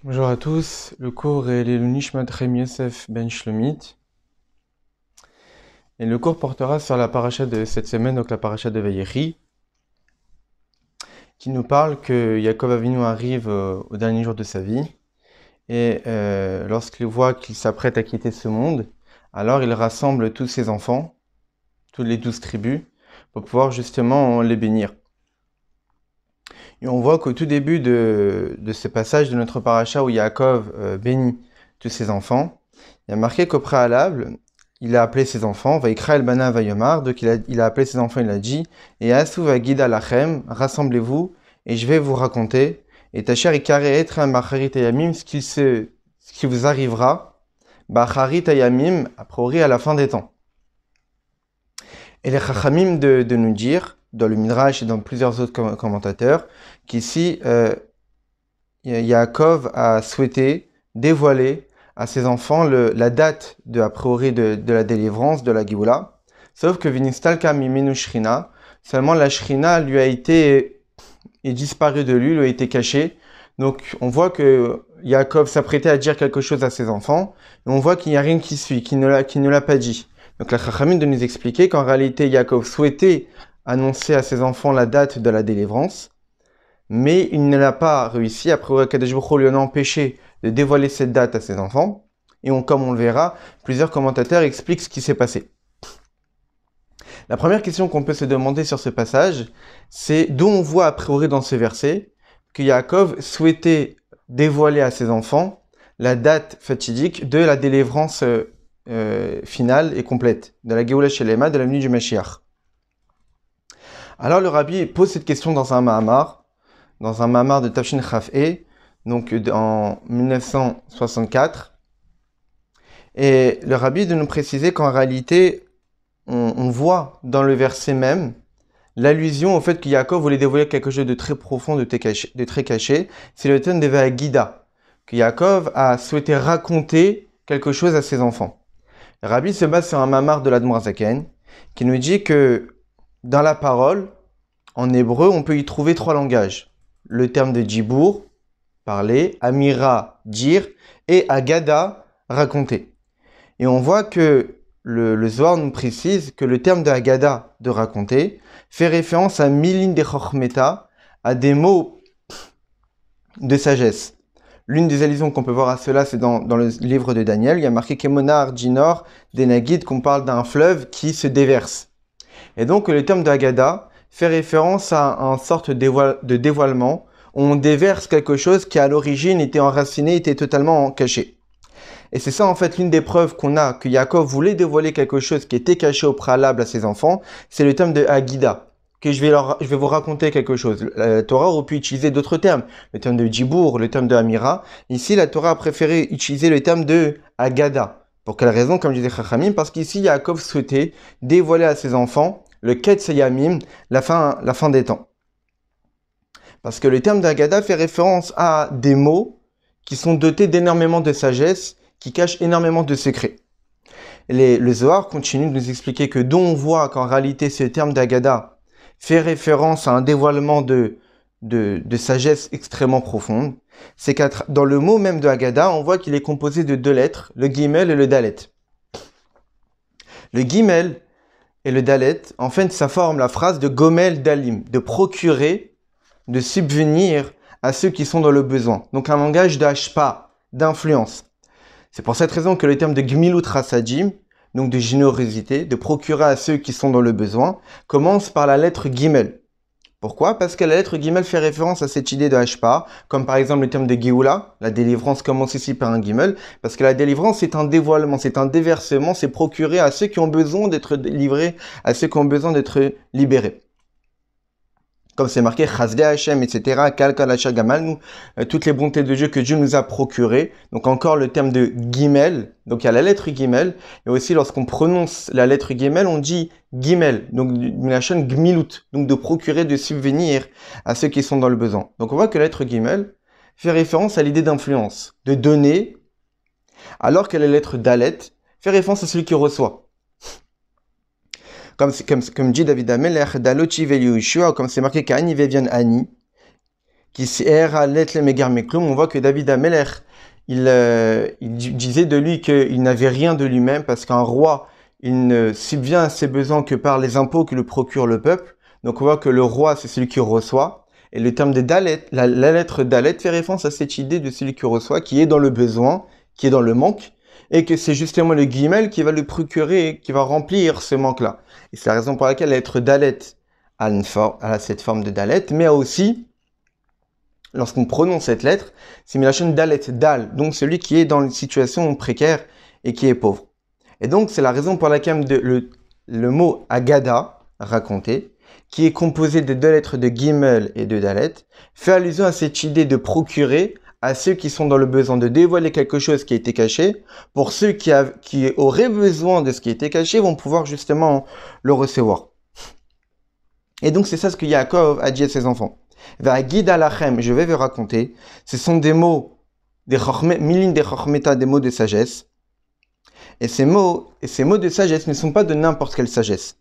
Bonjour à tous, le cours est le Nishmat Chaim Yosef Ben Shlomit. Et le cours portera sur la paracha de cette semaine, donc la paracha de Vayechi, qui nous parle que Yaakov Avinu arrive au dernier jour de sa vie. Et lorsqu'il voit qu'il s'apprête à quitter ce monde, alors il rassemble tous ses enfants, toutes les 12 tribus, pour pouvoir justement les bénir. Et on voit qu'au tout début de ce passage de notre paracha où Yaakov bénit tous ses enfants, il y a marqué qu'au préalable, il a appelé ses enfants, Vaikra el Bana Vayomar, donc il a appelé ses enfants, il a dit, et Asu Vagida Lachem, rassemblez-vous, et je vais vous raconter, et Tacher Ikare Etre Bacharit Ayamim, ce qui vous arrivera, Bacharit Ayamim, a priori à la fin des temps. Et les Chachamim de nous dire, dans le Midrash et dans plusieurs autres commentateurs, qu'ici, Yaakov a souhaité dévoiler à ses enfants la date a priori de la délivrance de la Géoula, sauf que Vinistalka Mimenu Shrina, seulement la Shrina lui a été disparue de lui a été cachée. Donc on voit que Yaakov s'apprêtait à dire quelque chose à ses enfants, et on voit qu'il n'y a rien qui suit, qu'il ne l'a pas dit. Donc la Chachamim de nous expliquer qu'en réalité Yaakov souhaitait annoncer à ses enfants la date de la délivrance, mais il ne l'a pas réussi. Après, Kadosh Baruch Hu lui en a empêché de dévoiler cette date à ses enfants. Et comme on le verra, plusieurs commentateurs expliquent ce qui s'est passé. La première question qu'on peut se demander sur ce passage, c'est d'où on voit a priori dans ce verset que Yaakov souhaitait dévoiler à ses enfants la date fatidique de la délivrance finale et complète, de la Géoula Shelema, de la venue du Mashiach. Alors le rabbi pose cette question dans un Mahamar de Tafshin Chaf'e, donc en 1964. Et le rabbi de nous préciser qu'en réalité, on voit dans le verset même l'allusion au fait que Yaakov voulait dévoiler quelque chose de très profond, de très caché. C'est le thème de Vahagida, que Yaakov a souhaité raconter quelque chose à ses enfants. Le rabbi se base sur un mamar de l'Admor Zaken, qui nous dit que dans la parole, en hébreu, on peut y trouver 3 langages. Le terme de Djibour, parler, Amira, dire, et Agada, raconter. Et on voit que le Zohar nous précise que le terme de Agada, de raconter, fait référence à Milin de Chochmeta, à des mots de sagesse. L'une des allusions qu'on peut voir à cela, c'est dans le livre de Daniel. Il y a marqué Kemonar, Djinor, Denagid, qu'on parle d'un fleuve qui se déverse. Et donc le terme de Agada fait référence à une sorte de dévoilement. On déverse quelque chose qui à l'origine était enraciné, était totalement caché. Et c'est ça en fait l'une des preuves qu'on a que Yaakov voulait dévoiler quelque chose qui était caché au préalable à ses enfants, c'est le terme de Agida, que je vais vous raconter quelque chose. La Torah aurait pu utiliser d'autres termes, le terme de Djibour, le terme de Amira. Ici, la Torah a préféré utiliser le terme de Agada. Pour quelle raison? Comme disait Chachamim, parce qu'ici Yaakov souhaitait dévoiler à ses enfants le Ketz Yamim, la fin des temps. Parce que le terme d'Agada fait référence à des mots qui sont dotés d'énormément de sagesse, qui cachent énormément de secrets. Le Zohar continue de nous expliquer que d'où on voit qu'en réalité ce terme d'Agada fait référence à un dévoilement de sagesse extrêmement profonde. C'est que dans le mot même de Agada, on voit qu'il est composé de 2 lettres, le Gimel et le Dalet. Le Gimel et le Dalet, en fait, ça forme la phrase de Gomel Dalim, de procurer, de subvenir à ceux qui sont dans le besoin. Donc un langage d'ashpa, d'influence. C'est pour cette raison que le terme de Gmilut Rasadim, donc de générosité, de procurer à ceux qui sont dans le besoin, commence par la lettre Gimel. Pourquoi? Parce que la lettre Gimel fait référence à cette idée de Hashpa, comme par exemple le terme de Géoula, la délivrance commence ici par un Gimel, parce que la délivrance c'est un dévoilement, c'est un déversement, c'est procurer à ceux qui ont besoin d'être livrés, à ceux qui ont besoin d'être libérés. Comme c'est marqué, Chasdei Hashem, etc., Kalkal Asher Gamalnu, toutes les bontés de Dieu que Dieu nous a procurées. Donc encore le terme de Gimel, donc il y a la lettre Gimel, et aussi lorsqu'on prononce la lettre Gimel, on dit Gimel, donc d'une la chaîne Gmilut, donc de procurer, de subvenir à ceux qui sont dans le besoin. Donc on voit que la lettre Gimel fait référence à l'idée d'influence, de donner, alors que la lettre Dalet fait référence à celui qui reçoit. Comme dit David Amelech, Dalochi Veliushua, comme c'est marqué qu'Ani Vevian Ani, qui on voit que David Ameler, il disait de lui qu'il n'avait rien de lui-même parce qu'un roi, il ne subvient à ses besoins que par les impôts que le procure le peuple. Donc on voit que le roi, c'est celui qui reçoit. Et le terme de Dalet, la lettre Dalet fait référence à cette idée de celui qui reçoit, qui est dans le besoin, qui est dans le manque, et que c'est justement le guimel qui va le procurer, qui va remplir ce manque-là. Et c'est la raison pour laquelle la lettre Dalet a cette forme de Dalet, mais aussi, lorsqu'on prononce cette lettre, c'est Milachon Dalet, Dal, donc celui qui est dans une situation précaire et qui est pauvre. Et donc, c'est la raison pour laquelle le mot Agada, raconté, qui est composé de deux lettres de Gimel et de Dalet, fait allusion à cette idée de procurer à ceux qui sont dans le besoin de dévoiler quelque chose qui a été caché. Pour ceux qui auraient besoin de ce qui a été caché, vont pouvoir justement le recevoir. Et donc, c'est ça ce que Yaakov a dit à ses enfants. Va'agid alachem, je vais vous raconter. Ce sont des mots, milin des chormeta, des mots de sagesse. Et ces mots de sagesse ne sont pas de n'importe quelle sagesse.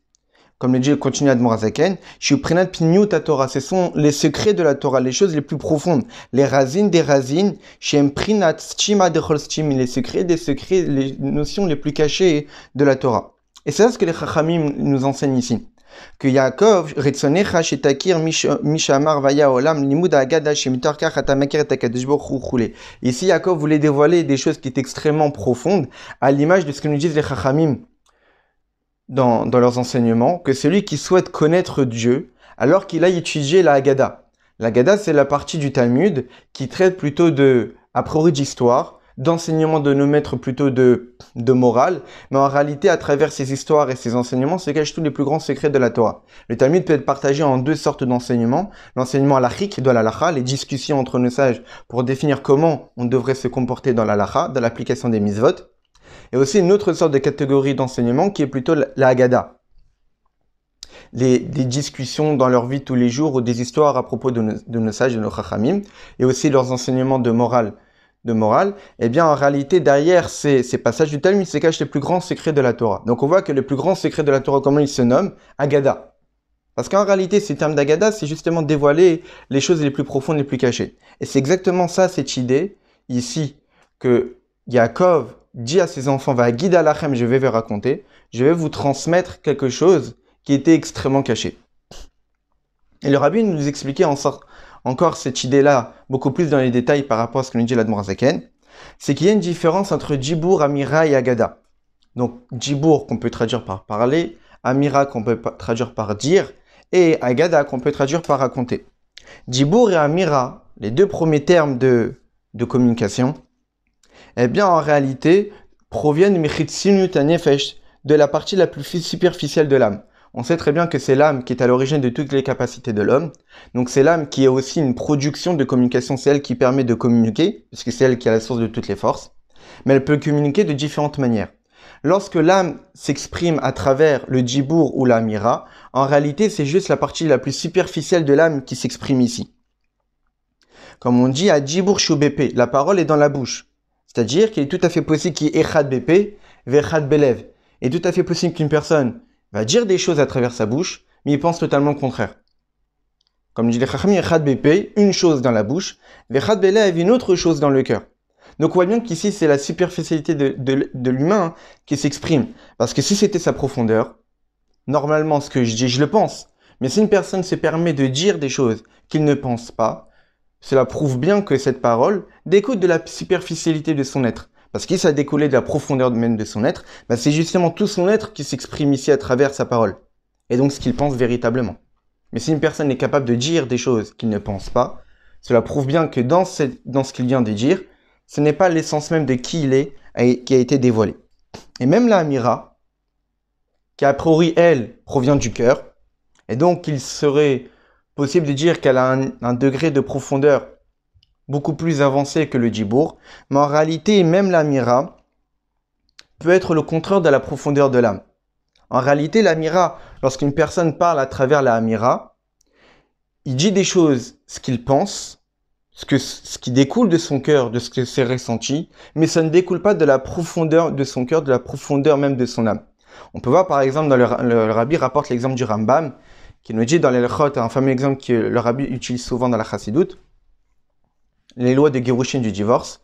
Comme le dit le continue Admorazaken, Shuprinat Piniut à Torah, ce sont les secrets de la Torah, les choses les plus profondes, les razines des razines, Shem Prinat Schima de Cholstim, les secrets des secrets, les notions les plus cachées de la Torah. Et c'est ça ce que les Chachamim nous enseignent ici. Que Yaakov, Retzonecha Shetakir Mishamar Vaya Olam, Limud Agada Shemitarka Chatamakir Takadesh Bochouchoulé. Ici, Yaakov voulait dévoiler des choses qui étaient extrêmement profondes, à l'image de ce que nous disent les Chachamim dans leurs enseignements, que celui qui souhaite connaître Dieu, alors qu'il aille étudier la Haggadah. La Haggadah, c'est la partie du Talmud qui traite plutôt a priori d'histoire, d'enseignement de nos maîtres plutôt de morale, mais en réalité, à travers ces histoires et ces enseignements, se cachent tous les plus grands secrets de la Torah. Le Talmud peut être partagé en deux sortes d'enseignements. L'enseignement halachique de la halacha, les discussions entre nos sages pour définir comment on devrait se comporter dans la halacha, dans l'application des mitzvot. Et aussi une autre sorte de catégorie d'enseignement qui est plutôt la Haggadah. Des discussions dans leur vie de tous les jours ou des histoires à propos de nos sages, de nos chachamim, et aussi leurs enseignements de morale. Eh bien, en réalité, derrière ces passages du Talmud, se cachent les plus grands secrets de la Torah. Donc, on voit que le plus grand secret de la Torah, comment il se nomme? Haggadah. Parce qu'en réalité, ce terme d'Haggadah, c'est justement dévoiler les choses les plus profondes, les plus cachées. Et c'est exactement ça, cette idée, ici, que Yaakov dit à ses enfants, va guider alachem, je vais vous raconter, je vais vous transmettre quelque chose qui était extrêmement caché. Et le rabbi nous expliquait encore cette idée-là, beaucoup plus dans les détails par rapport à ce que nous dit l'Admorazaken, c'est qu'il y a une différence entre Djibour, Amira et Haggadah. Donc Djibour qu'on peut traduire par parler, Amira qu'on peut traduire par dire, et Haggadah qu'on peut traduire par raconter. Djibour et Amira, les deux premiers termes de communication, eh bien, en réalité, proviennent de la partie la plus superficielle de l'âme. On sait très bien que c'est l'âme qui est à l'origine de toutes les capacités de l'homme. Donc, c'est l'âme qui est aussi une production de communication. C'est elle qui permet de communiquer, puisque c'est elle qui est la source de toutes les forces. Mais elle peut communiquer de différentes manières. Lorsque l'âme s'exprime à travers le djibour ou la mira, en réalité, c'est juste la partie la plus superficielle de l'âme qui s'exprime ici. Comme on dit à djibour choubépé, la parole est dans la bouche. C'est-à-dire qu'il est tout à fait possible qu'il y ait Echad Bépé, Vechad Belev. Il est tout à fait possible qu'une personne va dire des choses à travers sa bouche, mais il pense totalement le contraire. Comme dit les Chachamim, Echad Bépé, une chose dans la bouche, Vechad Belev, une autre chose dans le cœur. Donc on voit bien qu'ici, c'est la superficialité de l'humain qui s'exprime. Parce que si c'était sa profondeur, normalement, ce que je dis, je le pense. Mais si une personne se permet de dire des choses qu'il ne pense pas, cela prouve bien que cette parole découle de la superficialité de son être. Parce qu'il ça découlé de la profondeur même de son être, c'est justement tout son être qui s'exprime ici à travers sa parole. Et donc ce qu'il pense véritablement. Mais si une personne est capable de dire des choses qu'il ne pense pas, cela prouve bien que dans ce qu'il vient de dire, ce n'est pas l'essence même de qui il est qui a été dévoilé. Et même la Amira, qui a priori, elle, provient du cœur, et donc il serait possible de dire qu'elle a un degré de profondeur beaucoup plus avancé que le djibour, mais en réalité, même l'amira peut être le contraire de la profondeur de l'âme. En réalité, l'amira, lorsqu'une personne parle à travers la amira, il dit des choses, ce qu'il pense, ce qui découle de son cœur, de ce que c'est ressenti, mais ça ne découle pas de la profondeur de son cœur, de la profondeur même de son âme. On peut voir par exemple, dans le rabbi rapporte l'exemple du Rambam, qui nous dit dans l'Elchot, un fameux exemple que le rabbi utilise souvent dans la Chassidoute, les lois de Gerushin du divorce,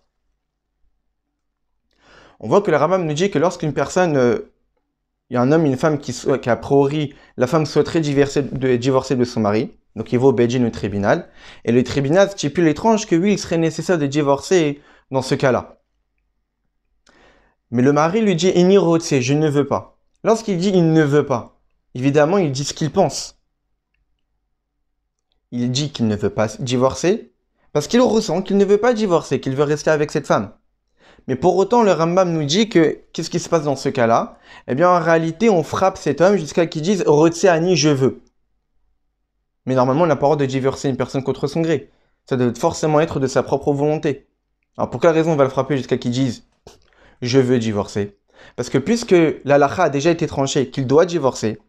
on voit que le Rambam nous dit que lorsqu'une personne, il y a un homme et une femme qui a priori, la femme souhaiterait divorcer de son mari, donc il va au Beijing, au tribunal, et le tribunal stipule étrange que oui, il serait nécessaire de divorcer dans ce cas-là. Mais le mari lui dit « Inni rotse, je ne veux pas ». Lorsqu'il dit « il ne veut pas », évidemment, il dit ce qu'il pense. Il dit qu'il ne veut pas divorcer parce qu'il ressent qu'il ne veut pas divorcer, qu'il veut rester avec cette femme. Mais pour autant, le Rambam nous dit que qu'est-ce qui se passe dans ce cas-là? Eh bien, en réalité, on frappe cet homme jusqu'à qu'il dise « Rotse ani, je veux ». Mais normalement, on n'a pas le droit de divorcer une personne contre son gré. Ça doit forcément être de sa propre volonté. Alors, pour quelle raison on va le frapper jusqu'à qu'il dise « Je veux divorcer » Parce que puisque l'halakha a déjà été tranché qu'il doit divorcer,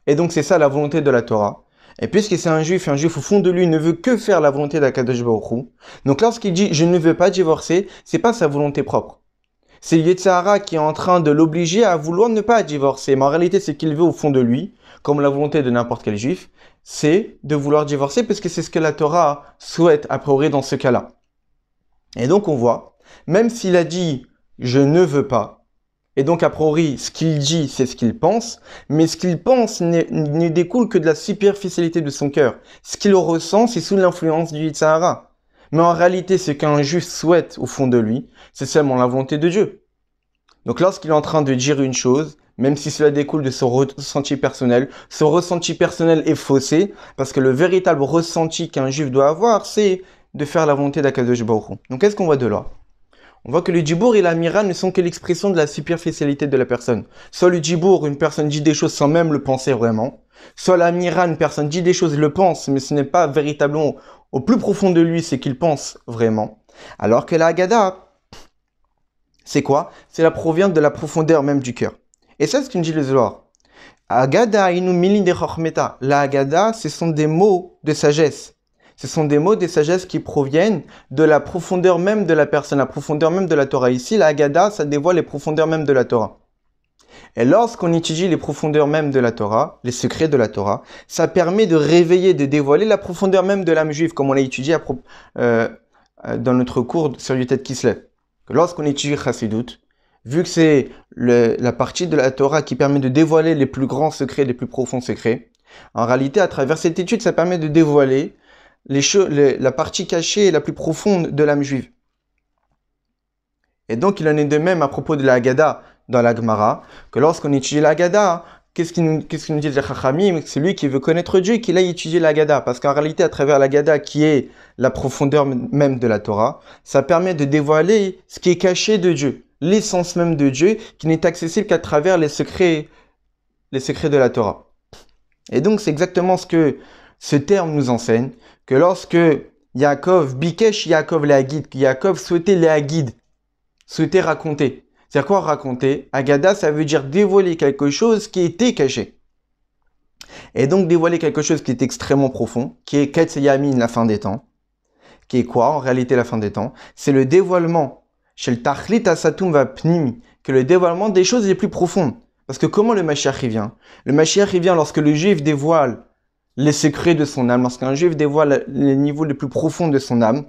et donc c'est ça la volonté de la Torah, et puisque c'est un juif au fond de lui ne veut que faire la volonté d'Akadosh Baruch Hu, donc lorsqu'il dit « je ne veux pas divorcer », c'est pas sa volonté propre. C'est Yetzer Hara qui est en train de l'obliger à vouloir ne pas divorcer, mais en réalité ce qu'il veut au fond de lui, comme la volonté de n'importe quel juif, c'est de vouloir divorcer parce que c'est ce que la Torah souhaite a priori dans ce cas-là. Et donc on voit, même s'il a dit « je ne veux pas », et donc, a priori, ce qu'il dit, c'est ce qu'il pense, mais ce qu'il pense ne découle que de la superficialité de son cœur. Ce qu'il ressent, c'est sous l'influence du Yetzer Hara. Mais en réalité, ce qu'un juif souhaite au fond de lui, c'est seulement la volonté de Dieu. Donc, lorsqu'il est en train de dire une chose, même si cela découle de son ressenti personnel est faussé, parce que le véritable ressenti qu'un juif doit avoir, c'est de faire la volonté d'Akadosh Baruch Hu. Donc, qu'est-ce qu'on voit de là? On voit que le djibour et la mira ne sont que l'expression de la superficialité de la personne. Soit le djibour, une personne dit des choses sans même le penser vraiment. Soit la mira, une personne dit des choses, le pense, mais ce n'est pas véritablement au plus profond de lui ce qu'il pense vraiment. Alors que la Haggadah, c'est quoi? Cela provient de la profondeur même du cœur. Et ça, c'est ce que nous dit le Zohar. Haggadah inu milin de chochmeta. La Haggadah, ce sont des mots de sagesse. Ce sont des mots de sagesse qui proviennent de la profondeur même de la personne, la profondeur même de la Torah. Ici, la Haggadah, ça dévoile les profondeurs même de la Torah. Et lorsqu'on étudie les profondeurs même de la Torah, les secrets de la Torah, ça permet de réveiller, de dévoiler la profondeur même de l'âme juive, comme on l'a étudié dans notre cours sur Yutet Kislev. Lorsqu'on étudie Chassidut, vu que c'est la partie de la Torah qui permet de dévoiler les plus grands secrets, les plus profonds secrets, en réalité, à travers cette étude, ça permet de dévoiler la partie cachée et la plus profonde de l'âme juive. Et donc, il en est de même à propos de la Haggadah dans la Gemara, que lorsqu'on étudie la Haggadah, qu'est-ce qu'il nous dit les Chachamim? C'est lui qui veut connaître Dieu qu'il aille étudier la Haggadah. Parce qu'en réalité, à travers la Haggadah, qui est la profondeur même de la Torah, ça permet de dévoiler ce qui est caché de Dieu, l'essence même de Dieu, qui n'est accessible qu'à travers les secrets de la Torah. Et donc, c'est exactement ce que ce terme nous enseigne, que lorsque Yaakov, Bikesh Yaakov Léagid, que Yaakov souhaitait Léagid, souhaitait raconter. C'est quoi raconter? Haggadah, ça veut dire dévoiler quelque chose qui était caché. Et donc dévoiler quelque chose qui est extrêmement profond, qui est Ketz Yamin, la fin des temps. Qui est quoi en réalité la fin des temps? C'est le dévoilement, chez le Tachlit Asatum va Pnimi, que le dévoilement des choses les plus profondes. Parce que comment le Mashiach y vient? Le Mashiach y vient lorsque le juif dévoile les secrets de son âme, lorsqu'un juif dévoile les niveaux les plus profonds de son âme,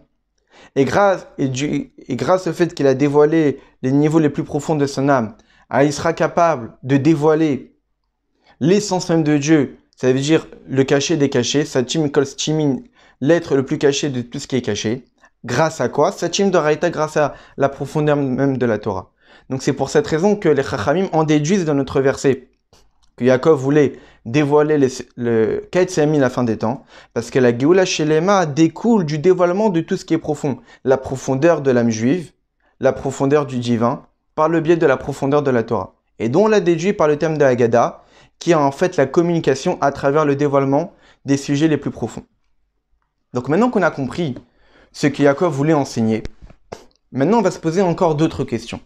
et grâce au fait qu'il a dévoilé les niveaux les plus profonds de son âme, il sera capable de dévoiler l'essence même de Dieu, ça veut dire le caché des cachés, Satim Kol Stimin, l'être le plus caché de tout ce qui est caché. Grâce à quoi? Satim Doraita, grâce à la profondeur même de la Torah. Donc c'est pour cette raison que les Chachamim en déduisent dans notre verset que Yaakov voulait dévoiler le Ketz Yamin, la fin des temps, parce que la Géoula Shelema découle du dévoilement de tout ce qui est profond, la profondeur de l'âme juive, la profondeur du divin, par le biais de la profondeur de la Torah, et dont on l'a déduit par le terme de Haggadah, qui est en fait la communication à travers le dévoilement des sujets les plus profonds. Donc maintenant qu'on a compris ce que Yaakov voulait enseigner, maintenant on va se poser encore d'autres questions.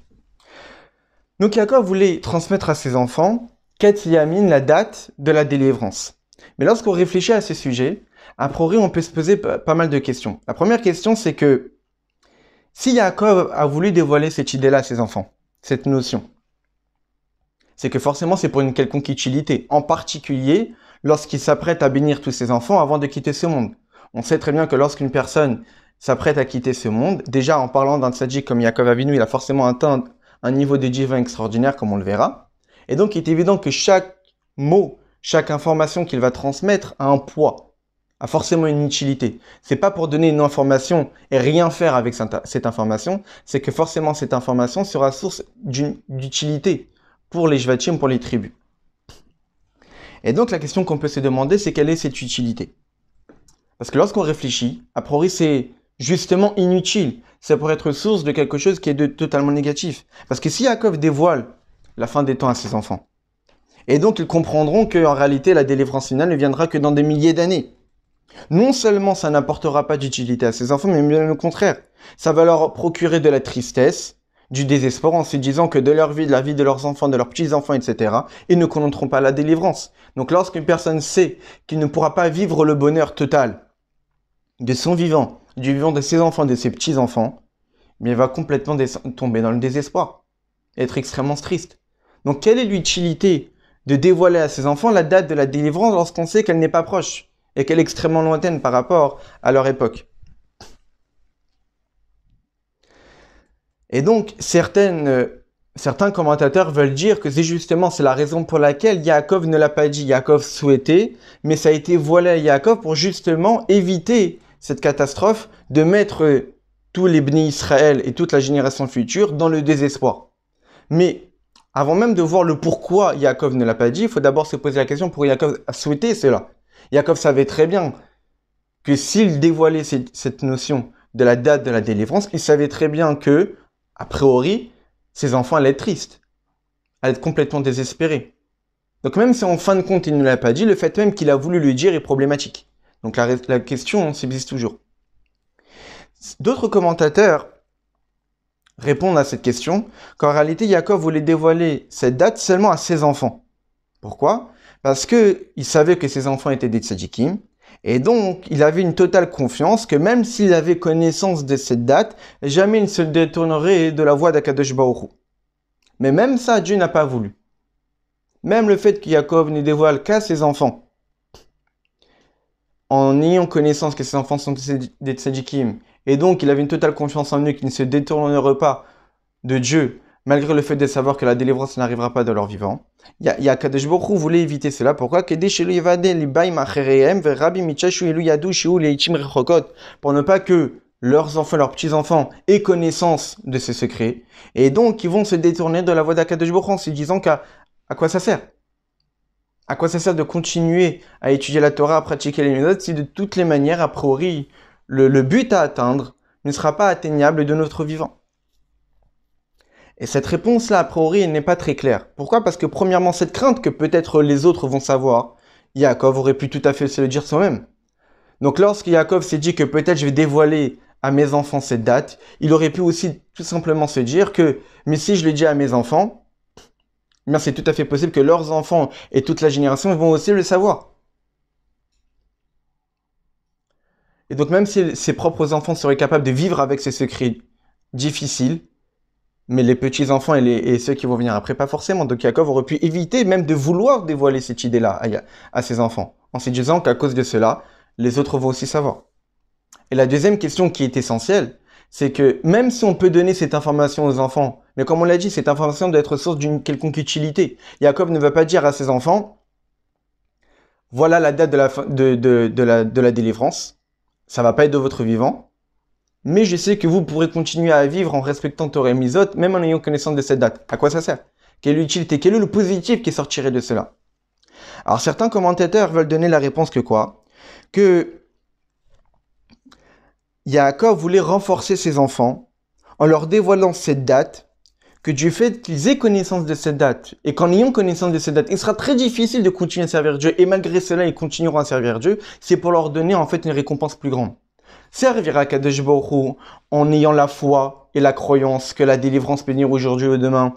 Donc Yaakov voulait transmettre à ses enfants Ketz Yamin, la date de la délivrance. Mais lorsqu'on réfléchit à ce sujet, a priori, on peut se poser pas mal de questions. La première question, c'est que si Yaakov a voulu dévoiler cette idée-là à ses enfants, cette notion, c'est que forcément, c'est pour une quelconque utilité. En particulier, lorsqu'il s'apprête à bénir tous ses enfants avant de quitter ce monde. On sait très bien que lorsqu'une personne s'apprête à quitter ce monde. Déjà, en parlant d'un tzaddik comme Yaakov Avinu, il a forcément atteint un niveau de divin extraordinaire, comme on le verra. Et donc, il est évident que chaque mot, chaque information qu'il va transmettre a un poids, a forcément une utilité. C'est pas pour donner une information et rien faire avec cette information, c'est que forcément cette information sera source d'utilité pour les Shvatim, pour les tribus. Et donc, la question qu'on peut se demander, c'est quelle est cette utilité? Parce que lorsqu'on réfléchit, a priori, c'est justement inutile. Ça pourrait être source de quelque chose qui est totalement négatif. Parce que si Yaakov dévoile la fin des temps à ses enfants, et donc ils comprendront qu'en réalité, la délivrance finale ne viendra que dans des milliers d'années. Non seulement ça n'apportera pas d'utilité à ses enfants, mais bien au contraire. Ça va leur procurer de la tristesse, du désespoir en se disant que de leur vie, de la vie de leurs enfants, de leurs petits-enfants, etc., ils ne connaîtront pas la délivrance. Donc lorsqu'une personne sait qu'il ne pourra pas vivre le bonheur total de son vivant, du vivant de ses enfants, de ses petits-enfants, mais il va complètement tomber dans le désespoir, être extrêmement triste. Donc quelle est l'utilité de dévoiler à ses enfants la date de la délivrance lorsqu'on sait qu'elle n'est pas proche et qu'elle est extrêmement lointaine par rapport à leur époque? Et donc, certains commentateurs veulent dire que c'est la raison pour laquelle Yaakov ne l'a pas dit. Yaakov souhaitait, mais ça a été voilé à Yaakov pour justement éviter cette catastrophe de mettre tous les Bnei Israël et toute la génération future dans le désespoir. Mais avant même de voir le pourquoi Yaakov ne l'a pas dit, il faut d'abord se poser la question pourquoi Yaakov a souhaité cela. Yaakov savait très bien que s'il dévoilait cette notion de la date de la délivrance, il savait très bien que, a priori, ses enfants allaient être tristes, allaient être complètement désespérés. Donc même si en fin de compte il ne l'a pas dit, le fait même qu'il a voulu le dire est problématique. Donc la question subsiste toujours. D'autres commentateurs répondent à cette question qu'en réalité Yaakov voulait dévoiler cette date seulement à ses enfants. Pourquoi? Parce qu'il savait que ses enfants étaient des tzadikim, et donc il avait une totale confiance que même s'il avait connaissance de cette date, jamais il ne se détournerait de la voie d'Akadosh Baruch Hu. Mais même ça, Dieu n'a pas voulu. Même le fait que Yaakov ne dévoile qu'à ses enfants, en ayant connaissance que ses enfants sont des tzadikim, et donc il avait une totale confiance en eux qu'ils ne se détourneraient pas de Dieu, malgré le fait de savoir que la délivrance n'arrivera pas de leur vivant. Kadosh Baruch Hu voulait éviter cela. Pourquoi? Pour ne pas que leurs enfants, leurs petits-enfants aient connaissance de ces secrets, et donc ils vont se détourner de la voie d'Akadosh Baruch Hu en se disant à quoi ça sert? À quoi ça sert de continuer à étudier la Torah, à pratiquer les méthodes, si de toutes les manières, a priori, le but à atteindre ne sera pas atteignable de notre vivant? Et cette réponse-là, a priori, elle n'est pas très claire. Pourquoi? Parce que premièrement, cette crainte que peut-être les autres vont savoir, Yaakov aurait pu tout à fait se le dire soi-même. Donc lorsque Yaakov s'est dit que peut-être je vais dévoiler à mes enfants cette date, il aurait pu aussi tout simplement se dire que, mais si je le dis à mes enfants, bien c'est tout à fait possible que leurs enfants et toute la génération vont aussi le savoir. Et donc même si ses propres enfants seraient capables de vivre avec ces secrets difficiles, mais les petits-enfants et ceux qui vont venir après, pas forcément. Donc Yaakov aurait pu éviter même de vouloir dévoiler cette idée-là à ses enfants, en se disant qu'à cause de cela, les autres vont aussi savoir. Et la deuxième question qui est essentielle, c'est que même si on peut donner cette information aux enfants, mais comme on l'a dit, cette information doit être source d'une quelconque utilité. Yaakov ne va pas dire à ses enfants, voilà la date de la délivrance, ça va pas être de votre vivant, mais je sais que vous pourrez continuer à vivre en respectant Torah et Misot, même en ayant connaissance de cette date. À quoi ça sert? Quelle est l'utilité? Quel est le positif qui sortirait de cela? Alors certains commentateurs veulent donner la réponse que quoi? Que Yaakov voulait renforcer ses enfants en leur dévoilant cette date, que du fait qu'ils aient connaissance de cette date, et qu'en ayant connaissance de cette date, il sera très difficile de continuer à servir Dieu, et malgré cela, ils continueront à servir Dieu, c'est pour leur donner en fait une récompense plus grande. Servir à Kadosh Baruch Hu en ayant la foi et la croyance que la délivrance peut venir aujourd'hui ou demain,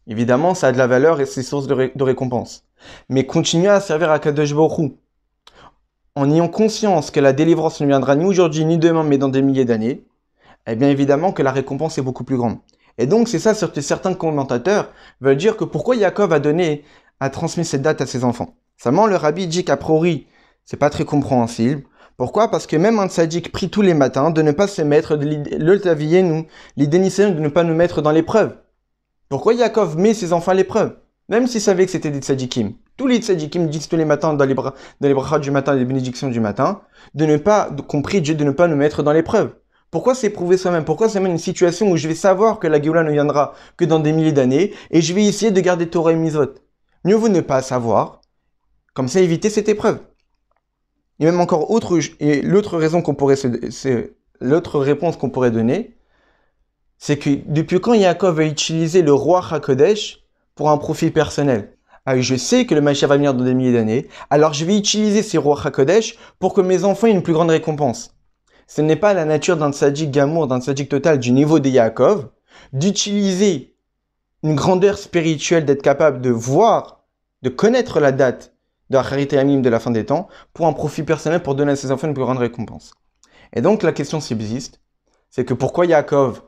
évidemment, ça a de la valeur et c'est source de récompense. Mais continuer à servir à Kadosh Baruch Hu en ayant conscience que la délivrance ne viendra ni aujourd'hui ni demain, mais dans des milliers d'années, eh bien évidemment que la récompense est beaucoup plus grande. Et donc c'est ça, certains commentateurs veulent dire que pourquoi Yaakov a transmis cette date à ses enfants. Seulement le rabbi dit qu'a priori, c'est pas très compréhensible. Pourquoi? Parce que même un tzaddik prie tous les matins de ne pas se mettre, l'idée de ne pas nous mettre dans l'épreuve. Pourquoi Yaakov met ses enfants à l'épreuve? Même s'il savait que c'était des tzaddikim. Tous les tzaddikim disent tous les matins dans les brachas du matin, les bénédictions du matin, qu'on prie Dieu de ne pas nous mettre dans l'épreuve. Pourquoi s'éprouver soi-même? Pourquoi c'est même une situation où je vais savoir que la Géoula ne viendra que dans des milliers d'années et je vais essayer de garder Torah et Mitzvot? Mieux vaut ne pas savoir, comme ça éviter cette épreuve. Et même encore l'autre réponse qu'on pourrait donner, c'est que depuis quand Yaakov a utilisé le roi HaKodesh pour un profit personnel? Ah, je sais que le Mashiach va venir dans des milliers d'années, alors je vais utiliser ces rois HaKodesh pour que mes enfants aient une plus grande récompense. Ce n'est pas la nature d'un tzaddik gamour, d'un tzaddik total du niveau de Yaakov, d'utiliser une grandeur spirituelle, d'être capable de voir, de connaître la date de Acharit Yamim de la fin des temps, pour un profit personnel, pour donner à ses enfants une plus grande récompense. Et donc la question subsiste, c'est que pourquoi Yaakov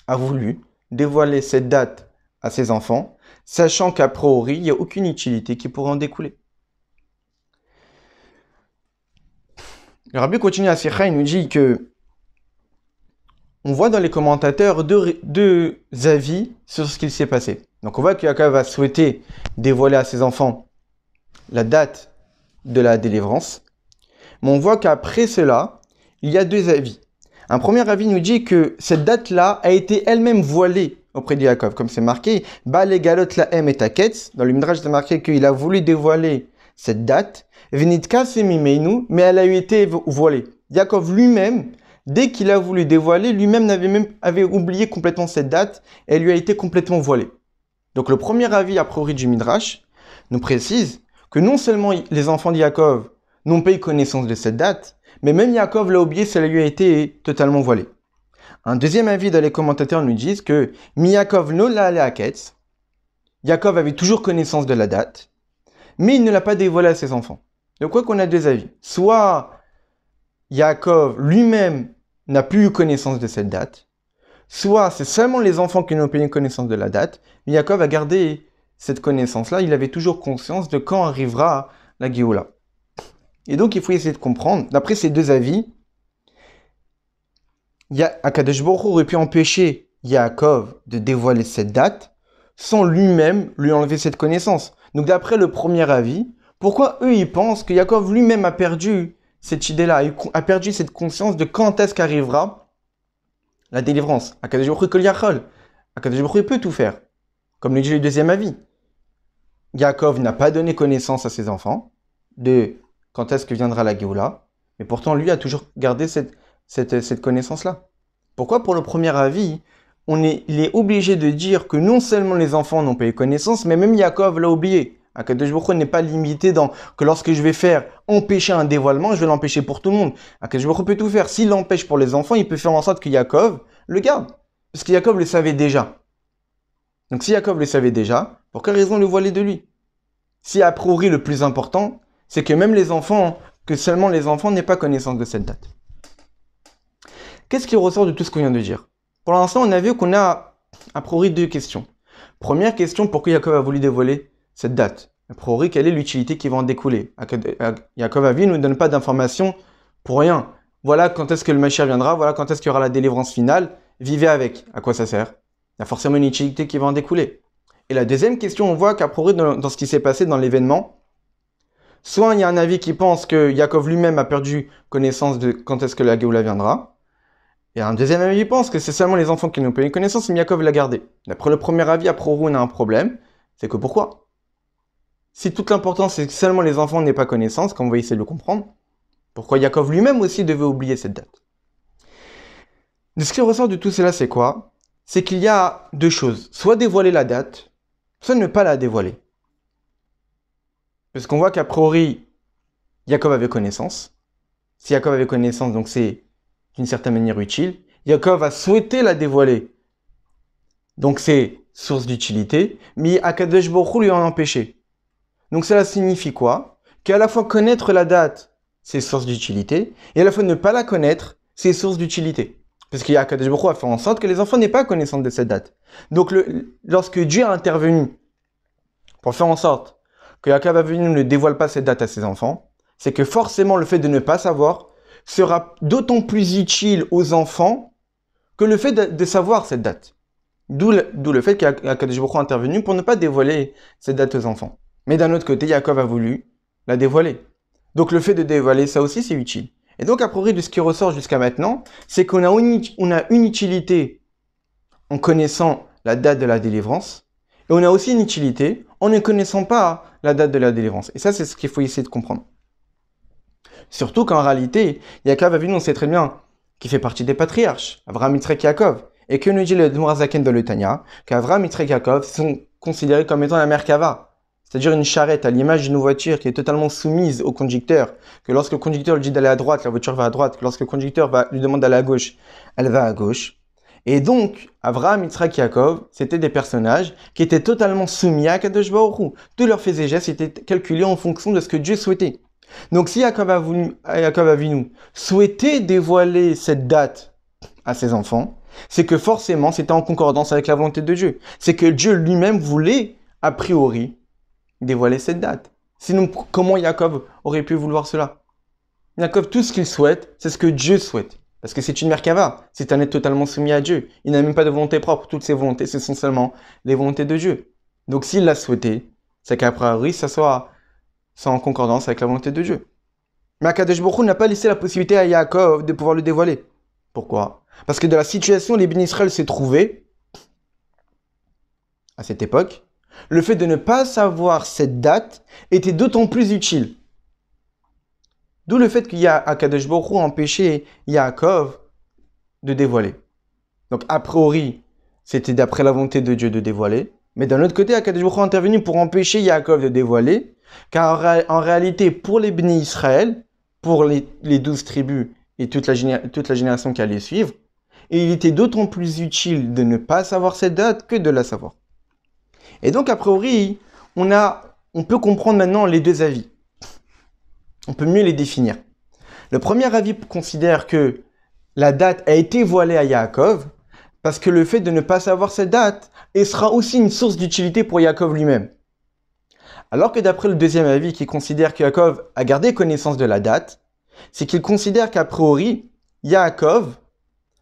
a voulu dévoiler cette date à ses enfants, sachant qu'a priori, il n'y a aucune utilité qui pourrait en découler. Le Rabbi continue à Sikha, il nous dit que on voit dans les commentateurs deux avis sur ce qu'il s'est passé. Donc on voit que Yaakov a souhaité dévoiler à ses enfants la date de la délivrance, mais on voit qu'après cela, il y a deux avis. Un premier avis nous dit que cette date-là a été elle-même voilée auprès de Yaakov, comme c'est marqué, Ba le galot lahem et taketz. Dans le Midrash, c'est marqué qu'il a voulu dévoiler cette date, Venitka semimeinu, mais elle a été voilée. Yaakov lui-même, dès qu'il a voulu dévoiler, lui-même avait oublié complètement cette date, et elle lui a été complètement voilée. Donc le premier avis, a priori du Midrash, nous précise que non seulement les enfants de Yaakov n'ont pas eu connaissance de cette date, mais même Yaakov l'a oublié, ça lui a été totalement voilé. Un deuxième avis dans les commentateurs nous disent que Yaakov no la haketz, Yaakov avait toujours connaissance de la date, mais il ne l'a pas dévoilé à ses enfants. Donc quoi qu'on a deux avis. Soit Yaakov lui-même n'a plus eu connaissance de cette date, soit c'est seulement les enfants qui n'ont pas eu connaissance de la date, mais Yaakov a gardé cette connaissance-là, il avait toujours conscience de quand arrivera la Géoula. Et donc il faut essayer de comprendre, d'après ces deux avis, Akadosh Baruch Hu aurait pu empêcher Yaakov de dévoiler cette date sans lui-même lui enlever cette connaissance. Donc d'après le premier avis, pourquoi eux ils pensent que Yaakov lui-même a perdu cette idée-là, a perdu cette conscience de quand est-ce qu'arrivera la délivrance? Akadosh Baruch Hu kol yachol, Akadosh Baruch Hu peut tout faire. Comme le dit le deuxième avis, Yaakov n'a pas donné connaissance à ses enfants de quand est-ce que viendra la Géoula, mais pourtant lui a toujours gardé cette connaissance-là. Pourquoi pour le premier avis, il est obligé de dire que non seulement les enfants n'ont pas eu connaissance, mais même Yaakov l'a oublié. Akadosh Baruch Hu n'est pas limité que lorsque je vais faire empêcher un dévoilement, je vais l'empêcher pour tout le monde. Akadosh Baruch Hu peut tout faire. S'il l'empêche pour les enfants, il peut faire en sorte que Yaakov le garde. Parce que Yaakov le savait déjà. Donc si Yaakov le savait déjà, pour quelle raison le voiler de lui? Si a priori le plus important, c'est que même que seulement les enfants n'aient pas connaissance de cette date. Qu'est-ce qui ressort de tout ce qu'on vient de dire? Pour l'instant, on a vu qu'on a a priori deux questions. Première question, pourquoi Yaakov a voulu dévoiler cette date? A priori, quelle est l'utilité qui va en découler? Yaakov Avi ne nous donne pas d'informations pour rien. Voilà quand est-ce que le Mashiach viendra, voilà quand est-ce qu'il y aura la délivrance finale, vivez avec. À quoi ça sert? Il y a forcément une utilité qui va en découler. Et la deuxième question, on voit qu'a priori, dans ce qui s'est passé dans l'événement, soit il y a un avis qui pense que Yaakov lui-même a perdu connaissance de quand est-ce que la Géoula viendra, et un deuxième avis qui pense que c'est seulement les enfants qui n'ont pas eu connaissance, mais Yaakov l'a gardé. D'après le premier avis, à priori, on a un problème, c'est que pourquoi? Si toute l'importance c'est que seulement les enfants n'aient pas connaissance, comme on va essayer de le comprendre, pourquoi Yaakov lui-même aussi devait oublier cette date? De ce qui ressort de tout cela, c'est quoi? C'est qu'il y a deux choses. Soit dévoiler la date, soit ne pas la dévoiler. Parce qu'on voit qu'a priori, Yaakov avait connaissance. Si Yaakov avait connaissance, donc c'est d'une certaine manière utile. Yaakov a souhaité la dévoiler. Donc c'est source d'utilité. Mais Akadosh Baruch Hu lui en a empêché. Donc cela signifie quoi? Qu'à la fois connaître la date, c'est source d'utilité. Et à la fois ne pas la connaître, c'est source d'utilité. Parce qu'Akadosh Baruch Hu a fait en sorte que les enfants n'aient pas connaissance de cette date. Donc lorsque Dieu a intervenu pour faire en sorte que Yaakov Avinu ne dévoile pas cette date à ses enfants, c'est que forcément le fait de ne pas savoir sera d'autant plus utile aux enfants que le fait de savoir cette date. D'où le fait qu'Akadosh Baruch Hu est intervenu pour ne pas dévoiler cette date aux enfants. Mais d'un autre côté, Yaakov a voulu la dévoiler. Donc le fait de dévoiler ça aussi, c'est utile. Et donc, à priori, de ce qui ressort jusqu'à maintenant, c'est qu'on a une utilité en connaissant la date de la délivrance, et on a aussi une utilité en ne connaissant pas la date de la délivrance. Et ça, c'est ce qu'il faut essayer de comprendre. Surtout qu'en réalité, Yaakov Avinu, on sait très bien qu'il fait partie des patriarches, Avraham, Yitzhak, Yaakov, et que nous dit le Dmorazaken dans le Tanya, qu'Avraham, Yitzhak, Yaakov sont considérés comme étant la Merkava, c'est-à-dire une charrette à l'image d'une voiture qui est totalement soumise au conducteur, que lorsque le conducteur lui dit d'aller à droite, la voiture va à droite, que lorsque le conducteur lui demande d'aller à gauche, elle va à gauche. Et donc, Avraham, Yitzhak, Yaakov, c'était des personnages qui étaient totalement soumis à Kadosh Baruch Hu. Tous leurs faits et gestes étaient calculés en fonction de ce que Dieu souhaitait. Donc, si Yaakov Avinu souhaitait dévoiler cette date à ses enfants, c'est que forcément, c'était en concordance avec la volonté de Dieu. C'est que Dieu lui-même voulait, a priori, dévoiler cette date. Sinon, comment Yaakov aurait pu vouloir cela? Yaakov, tout ce qu'il souhaite, c'est ce que Dieu souhaite. Parce que c'est une Merkava, c'est un être totalement soumis à Dieu. Il n'a même pas de volonté propre, toutes ses volontés, ce sont seulement les volontés de Dieu. Donc s'il l'a souhaité, c'est qu'à priori, ça soit en concordance avec la volonté de Dieu. Mais Akadosh Baruch Hu n'a pas laissé la possibilité à Yaakov de pouvoir le dévoiler. Pourquoi? Parce que dans la situation où les bénis Israël se trouvaient, à cette époque, le fait de ne pas savoir cette date était d'autant plus utile. D'où le fait qu'il y a Akadosh Baruch Hu empêché Yaakov de dévoiler. Donc a priori, c'était d'après la volonté de Dieu de dévoiler. Mais d'un autre côté, Akadosh Baruch Hu est intervenu pour empêcher Yaakov de dévoiler. Car en réalité, pour les bénis Israël, pour les 12 tribus et toute la génération qui allait suivre, il était d'autant plus utile de ne pas savoir cette date que de la savoir. Et donc a priori, on peut comprendre maintenant les deux avis. On peut mieux les définir. Le premier avis considère que la date a été voilée à Yaakov parce que le fait de ne pas savoir cette date sera aussi une source d'utilité pour Yaakov lui-même. Alors que d'après le deuxième avis qui considère que Yaakov a gardé connaissance de la date, c'est qu'il considère qu'a priori, Yaakov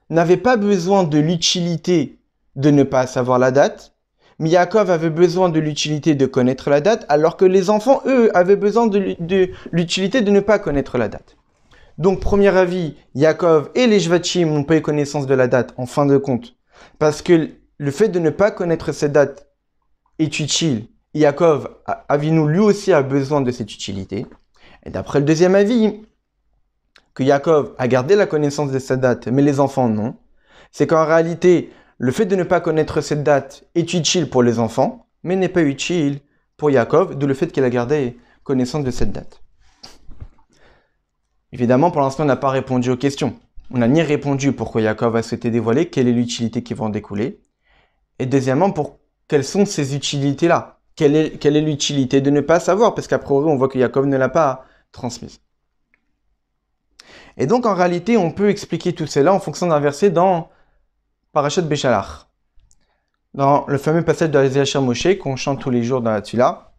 n'avait pas besoin de l'utilité de ne pas savoir la date, mais Yaakov avait besoin de l'utilité de connaître la date, alors que les enfants, eux, avaient besoin de l'utilité de ne pas connaître la date. Donc, premier avis, Yaakov et les Shvatim n'ont pas eu connaissance de la date, en fin de compte, parce que le fait de ne pas connaître cette date est utile. Yaakov Avinu, lui aussi, a besoin de cette utilité. Et d'après le deuxième avis, que Yaakov a gardé la connaissance de cette date, mais les enfants non, c'est qu'en réalité, le fait de ne pas connaître cette date est utile pour les enfants, mais n'est pas utile pour Yaakov, d'où le fait qu'il a gardé connaissance de cette date. Évidemment, pour l'instant, on n'a pas répondu aux questions. On n'a ni répondu pourquoi Yaakov a souhaité dévoiler, quelle est l'utilité qui va en découler. Et deuxièmement, quelles sont ces utilités-là? Quelle est l'utilité de ne pas savoir? Parce qu'à priori, on voit que Yaakov ne l'a pas transmise. Et donc, en réalité, on peut expliquer tout cela en fonction d'un verset dans Parashat Beshalach. Dans le fameux passage de Ezéchiel Moshe qu'on chante tous les jours dans la Tfila.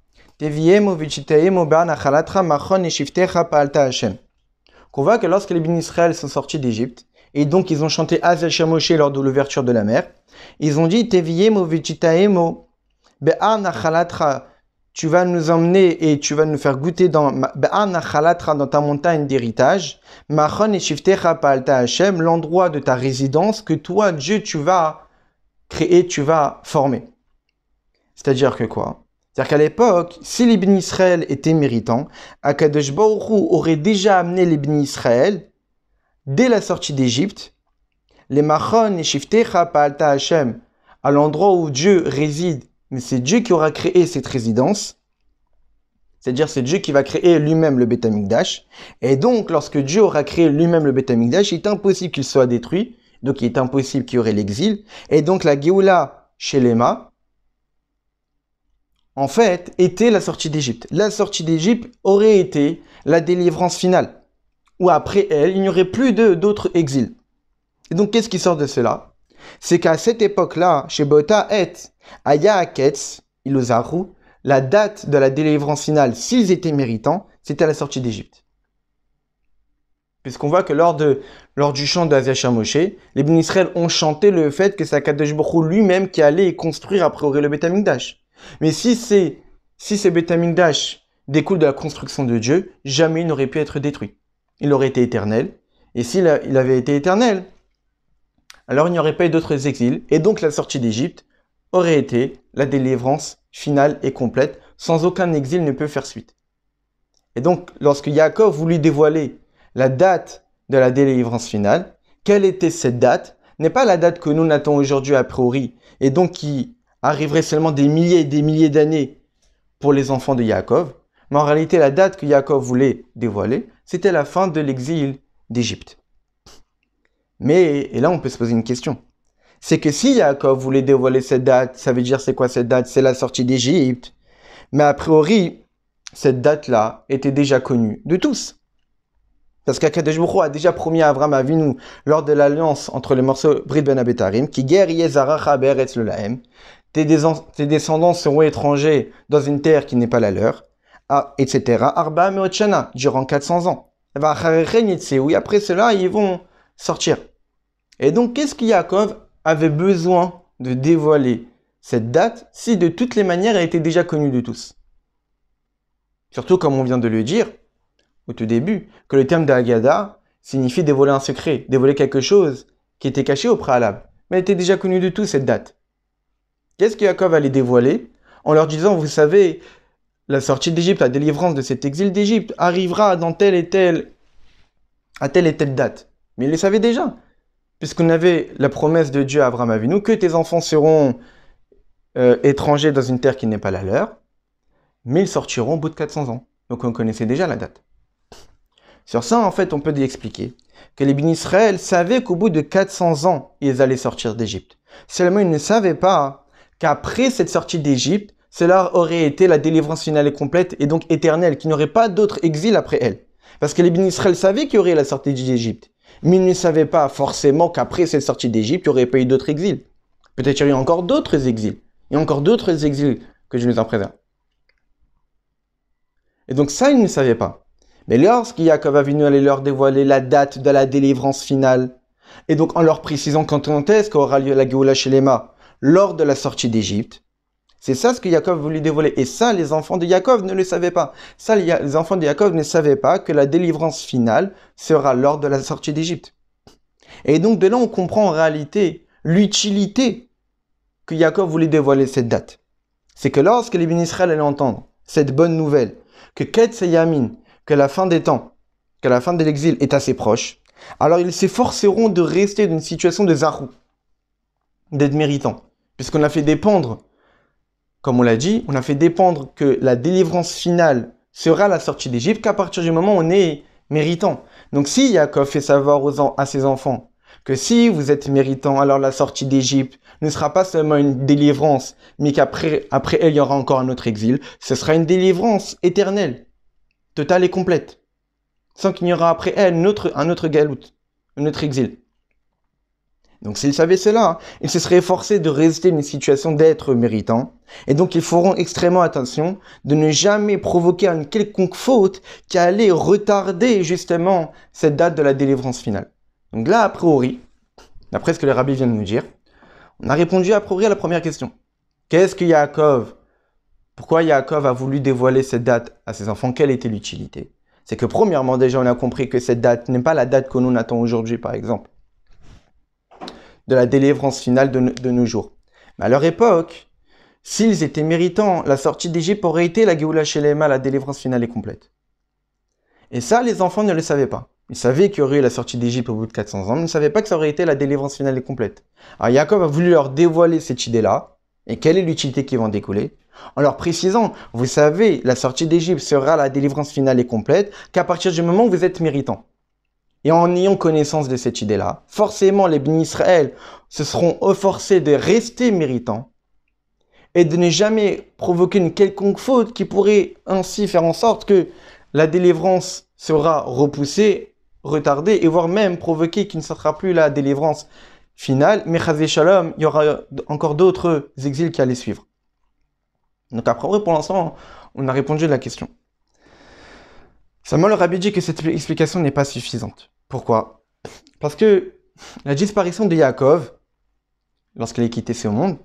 Qu'on voit que lorsque les bénis Israël sont sortis d'Égypte, et donc ils ont chanté Ezéchiel Moshe lors de l'ouverture de la mer, ils ont dit tu vas nous emmener et tu vas nous faire goûter dans ta montagne d'héritage, l'endroit de ta résidence que toi, Dieu, tu vas créer, tu vas former. C'est-à-dire que quoi? C'est-à-dire qu'à l'époque, si les bénis Israël étaient méritants, Akadosh Baruch Hu aurait déjà amené les bénis Israël, dès la sortie d'Égypte, les Machon et Shiftecha Pa'alta Hashem, à l'endroit où Dieu réside, mais c'est Dieu qui aura créé cette résidence, c'est-à-dire c'est Dieu qui va créer lui-même le Beth Amikdash, et donc lorsque Dieu aura créé lui-même le Beth Amikdash, il est impossible qu'il soit détruit, donc il est impossible qu'il y aurait l'exil, et donc la Géoula chez Léma, en fait, était la sortie d'Égypte. La sortie d'Égypte aurait été la délivrance finale, où après elle, il n'y aurait plus d'autres exils. Et donc qu'est-ce qui sort de cela? C'est qu'à cette époque-là, chez Bota et Aya Aketz, Ilozaru, la date de la délivrance finale, s'ils étaient méritants, c'était la sortie d'Égypte. Puisqu'on voit que lors du chant d'Azia Moshe, les Bnei Israël ont chanté le fait que c'est Akadosh Baruch Hu lui-même qui allait construire a priori le Beth Amikdash. Mais si ce Beth Amikdash découle de la construction de Dieu, jamais il n'aurait pu être détruit. Il aurait été éternel. Et s'il avait été éternel, alors il n'y aurait pas eu d'autres exils. Et donc la sortie d'Égypte aurait été la délivrance finale et complète. Sans aucun exil ne peut faire suite. Et donc, lorsque Yaakov voulut dévoiler la date de la délivrance finale, quelle était cette date? N'est pas la date que nous n'attendons aujourd'hui a priori, et donc qui arriverait seulement des milliers et des milliers d'années pour les enfants de Yaakov, mais en réalité la date que Yaakov voulait dévoiler, c'était la fin de l'exil d'Égypte. Mais, et là on peut se poser une question, c'est que si Yaakov voulait dévoiler cette date, ça veut dire c'est quoi cette date? C'est la sortie d'Égypte. Mais a priori, cette date-là était déjà connue de tous. Parce qu'Akadosh Baruch Hu a déjà promis à Abraham Avinu, lors de l'alliance entre les morceaux Brit Ben Abetarim, qui guerre Yezaracha Be'eretz Lelahem, tes descendants seront étrangers dans une terre qui n'est pas la leur, etc. Arba Meotchana, durant 400 ans. Oui, après cela, ils vont sortir. Et donc, qu'est-ce que Yaakov avait besoin de dévoiler cette date si de toutes les manières elle était déjà connue de tous? Surtout, comme on vient de le dire au tout début, que le terme d'Agada signifie dévoiler un secret, dévoiler quelque chose qui était caché au préalable. Mais elle était déjà connue de tous, cette date. Qu'est-ce que Yaakov allait dévoiler? En leur disant, vous savez, la sortie d'Égypte, la délivrance de cet exil d'Égypte arrivera dans telle et telle date. Mais ils le savaient déjà, puisqu'on avait la promesse de Dieu à Abraham Avinu, que tes enfants seront étrangers dans une terre qui n'est pas la leur, mais ils sortiront au bout de 400 ans. Donc on connaissait déjà la date. Sur ça, en fait, on peut expliquer que les Bnei Israël savaient qu'au bout de 400 ans, ils allaient sortir d'Égypte. Seulement, ils ne savaient pas qu'après cette sortie d'Égypte, cela aurait été la délivrance finale et complète et donc éternelle, qu'il n'y aurait pas d'autre exil après elle. Parce que les Bnei Israël savaient qu'il y aurait la sortie d'Égypte, mais ils ne savaient pas forcément qu'après cette sortie d'Égypte, il n'y aurait pas eu d'autres exils. Peut-être qu'il y aurait encore d'autres exils. Il y a encore d'autres exils que je nous en préserve. Et donc ça, ils ne savaient pas. Mais lorsque Yaakov Avinu allait leur dévoiler la date de la délivrance finale, et donc en leur précisant quand est-ce qu'aura lieu la Géoula Shelema lors de la sortie d'Égypte, c'est ça ce que Yaakov voulait dévoiler. Et ça, les enfants de Yaakov ne le savaient pas. Ça, les enfants de Yaakov ne savaient pas que la délivrance finale sera lors de la sortie d'Égypte. Et donc de là, on comprend en réalité l'utilité que Yaakov voulait dévoiler cette date. C'est que lorsque les Bnei Israël allaient entendre cette bonne nouvelle, que Ketz et Yamin, que la fin des temps, que la fin de l'exil est assez proche, alors ils s'efforceront de rester dans une situation de zarou, d'être méritants. Puisqu'on a fait dépendre, comme on l'a dit, on a fait dépendre que la délivrance finale sera la sortie d'Égypte qu'à partir du moment où on est méritant. Donc si Yaakov fait savoir à ses enfants que si vous êtes méritant, alors la sortie d'Égypte ne sera pas seulement une délivrance, mais qu'après elle, il y aura encore un autre exil, ce sera une délivrance éternelle, totale et complète, sans qu'il n'y aura après elle un autre galout, un autre exil. Donc s'ils savaient cela, ils se seraient forcés de rester dans une situation d'être méritant, et donc ils feront extrêmement attention de ne jamais provoquer une quelconque faute qui allait retarder justement cette date de la délivrance finale. Donc là, a priori, d'après ce que les rabbis viennent de nous dire, on a répondu a priori à la première question. Qu'est-ce que Yaakov? Pourquoi Yaakov a voulu dévoiler cette date à ses enfants? Quelle était l'utilité? C'est que premièrement, déjà, on a compris que cette date n'est pas la date que nous attend aujourd'hui, par exemple, de la délivrance finale de nos jours. Mais à leur époque, s'ils étaient méritants, la sortie d'Égypte aurait été la Géoula Shelema, la délivrance finale et complète. Et ça, les enfants ne le savaient pas. Ils savaient qu'il y aurait eu la sortie d'Égypte au bout de 400 ans, mais ils ne savaient pas que ça aurait été la délivrance finale et complète. Alors Yaakov a voulu leur dévoiler cette idée-là, et quelle est l'utilité qui va en découler, en leur précisant, vous savez, la sortie d'Égypte sera la délivrance finale et complète, qu'à partir du moment où vous êtes méritant. Et en ayant connaissance de cette idée-là, forcément les Bnei Israël se seront efforcés de rester méritants, et de ne jamais provoquer une quelconque faute qui pourrait ainsi faire en sorte que la délivrance sera repoussée, retardée, et voire même provoquer qu'il ne sera plus la délivrance finale, mais Chazé Shalom, il y aura encore d'autres exils qui allaient suivre. Donc après, pour l'instant, on a répondu à la question. Seulement le Rabbi dit que cette explication n'est pas suffisante. Pourquoi? Parce que la disparition de Yaakov, lorsqu'il a quitté ce monde,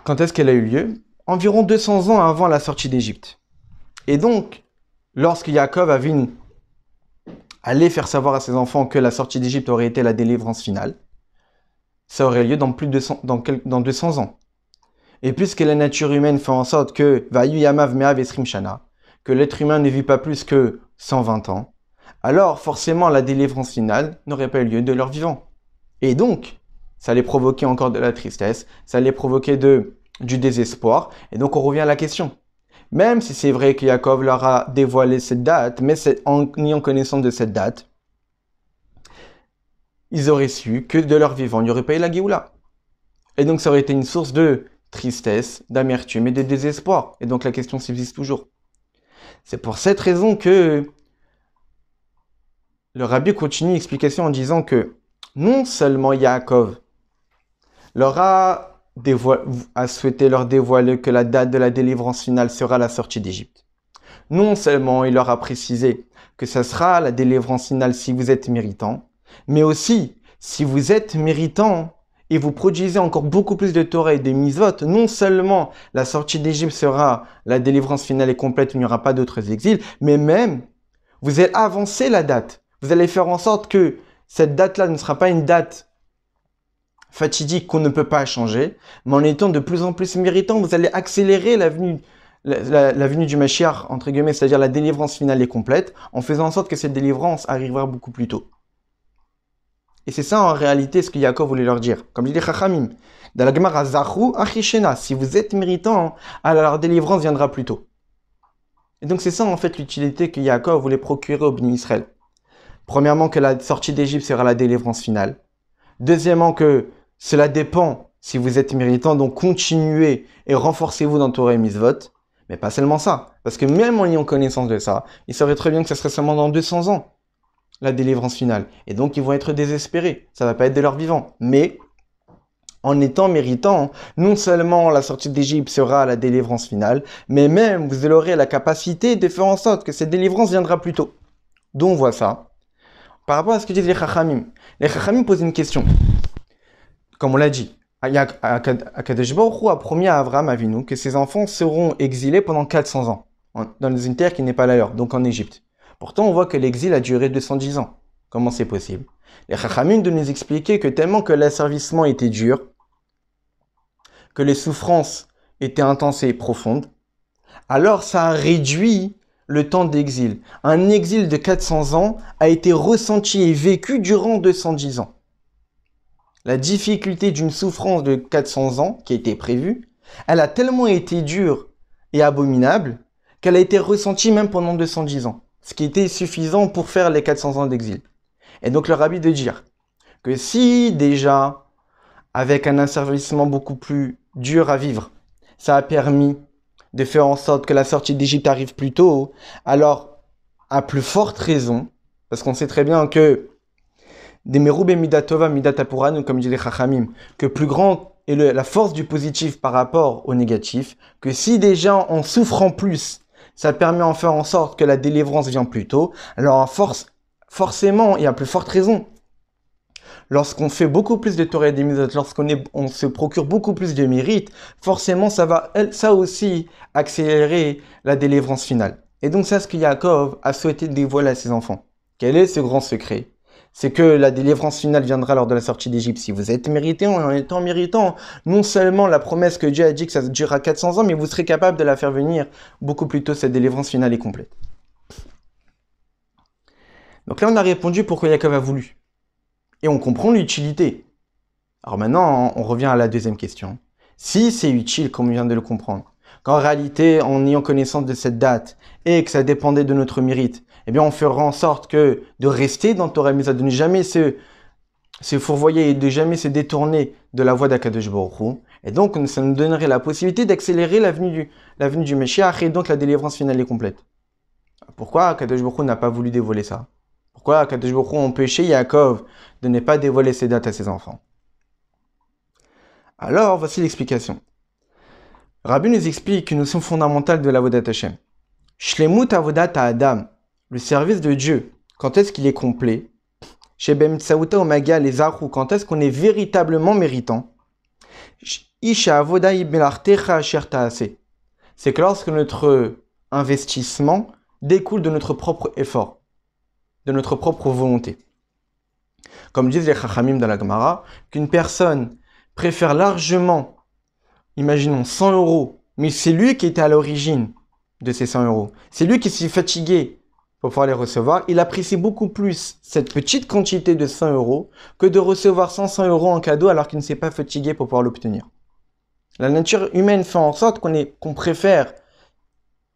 quand est-ce qu'elle a eu lieu? Environ 200 ans avant la sortie d'Égypte. Et donc, lorsque Yaakov allait faire savoir à ses enfants que la sortie d'Égypte aurait été la délivrance finale, ça aurait lieu dans 200 ans. Et puisque la nature humaine fait en sorte que Vayu Yamav Me'av Esrim Shana, que l'être humain ne vit pas plus que 120 ans, alors forcément la délivrance finale n'aurait pas eu lieu de leur vivant. Et donc, ça allait provoquer encore de la tristesse, ça allait provoquer du désespoir, et donc on revient à la question. Même si c'est vrai que Yaakov leur a dévoilé cette date, mais en ayant connaissance de cette date, ils auraient su que de leur vivant, il n'y aurait pas eu la Géoula. Et donc ça aurait été une source de tristesse, d'amertume et de désespoir. Et donc la question subsiste toujours. C'est pour cette raison que le rabbi continue l'explication en disant que non seulement Yaakov leur a souhaité leur dévoiler que la date de la délivrance finale sera la sortie d'Égypte. Non seulement il leur a précisé que ça sera la délivrance finale si vous êtes méritant, mais aussi si vous êtes méritant et vous produisez encore beaucoup plus de Torah et de mitzvot, non seulement la sortie d'Égypte sera la délivrance finale et complète, il n'y aura pas d'autres exils, mais même vous allez avancer la date. Vous allez faire en sorte que cette date-là ne sera pas une date fatidique qu'on ne peut pas changer, mais en étant de plus en plus méritant, vous allez accélérer la venue du Mashiach, entre guillemets, c'est-à-dire la délivrance finale et complète, en faisant en sorte que cette délivrance arrivera beaucoup plus tôt. Et c'est ça en réalité ce que Yaakov voulait leur dire. Comme dit les Chachamim, dans la Gemara Zachu Achishena, si vous êtes méritant, alors la délivrance viendra plus tôt. Et donc c'est ça en fait l'utilité que Yaakov voulait procurer au Bnei Israël. Premièrement, que la sortie d'Égypte sera la délivrance finale. Deuxièmement, que cela dépend si vous êtes méritant, donc continuez et renforcez-vous dans Torah et Mitzvot. Mais pas seulement ça, parce que même en ayant connaissance de ça, ils sauraient très bien que ça serait seulement dans 200 ans, la délivrance finale. Et donc ils vont être désespérés, ça va pas être de leur vivant. Mais en étant méritant, non seulement la sortie d'Égypte sera la délivrance finale, mais même vous aurez la capacité de faire en sorte que cette délivrance viendra plus tôt. D'où on voit ça. Par rapport à ce que disent les Chachamim posent une question. Comme on l'a dit, Akadosh Baruch Hu a promis à Abraham Avinu que ses enfants seront exilés pendant 400 ans, dans une terre qui n'est pas la leur, donc en Égypte. Pourtant, on voit que l'exil a duré 210 ans. Comment c'est possible? Les Chachamim de nous expliquer que tellement que l'asservissement était dur, que les souffrances étaient intenses et profondes, alors ça a réduit le temps d'exil. Un exil de 400 ans a été ressenti et vécu durant 210 ans. La difficulté d'une souffrance de 400 ans qui a été prévue, elle a tellement été dure et abominable qu'elle a été ressentie même pendant 210 ans. Ce qui était suffisant pour faire les 400 ans d'exil. Et donc le rabbi de dire que si déjà, avec un asservissement beaucoup plus dur à vivre, ça a permis de faire en sorte que la sortie d'Égypte arrive plus tôt, alors à plus forte raison, parce qu'on sait très bien que des Meroub et Midatova, Midatapuran, comme dit les Chachamim, que plus grand est la force du positif par rapport au négatif, que si déjà en souffrant plus, ça permet en faire en sorte que la délivrance vient plus tôt, alors forcément, il y a plus forte raison. Lorsqu'on fait beaucoup plus de Torah et des mitzvot, lorsqu'on se procure beaucoup plus de mérite, forcément, ça va aussi accélérer la délivrance finale. Et donc, c'est ce que Yaakov a souhaité dévoiler à ses enfants. Quel est ce grand secret? C'est que la délivrance finale viendra lors de la sortie d'Égypte. Si vous êtes méritant, en étant méritant, non seulement la promesse que Dieu a dit que ça durera 400 ans, mais vous serez capable de la faire venir beaucoup plus tôt, cette délivrance finale est complète. Donc là, on a répondu pourquoi Yaakov a voulu. Et on comprend l'utilité. Alors maintenant, on revient à la deuxième question. Si c'est utile, comme on vient de le comprendre, qu'en réalité, en ayant connaissance de cette date et que ça dépendait de notre mérite, eh bien, on fera en sorte que de rester dans Torah et Mitzvot, de ne jamais se fourvoyer et de jamais se détourner de la voie d'Akadosh Baruch Hu. Et donc, ça nous donnerait la possibilité d'accélérer la venue du Meshiach et donc la délivrance finale est complète. Pourquoi Akadosh Baruch Hu n'a pas voulu dévoiler ça? Pourquoi Akadosh Baruch Hu a empêché Yaakov de ne pas dévoiler ces dates à ses enfants? Alors, voici l'explication. Rabbi nous explique une notion fondamentale de l'Avodat Hashem. Shlemut Avodat Adam, le service de Dieu, quand est-ce qu'il est complet? Chez Bemtsaouta Omaga les Arou, quand est-ce qu'on est véritablement méritant? Isha Avoda Ibelartecha Ashertaase. C'est que lorsque notre investissement découle de notre propre effort, de notre propre volonté. Comme disent les Chachamim dans la Gemara, qu'une personne préfère largement, imaginons 100 euros, mais c'est lui qui était à l'origine de ces 100 euros. C'est lui qui s'est fatigué pour pouvoir les recevoir. Il apprécie beaucoup plus cette petite quantité de 100 euros que de recevoir 100 euros en cadeau alors qu'il ne s'est pas fatigué pour pouvoir l'obtenir. La nature humaine fait en sorte qu'on préfère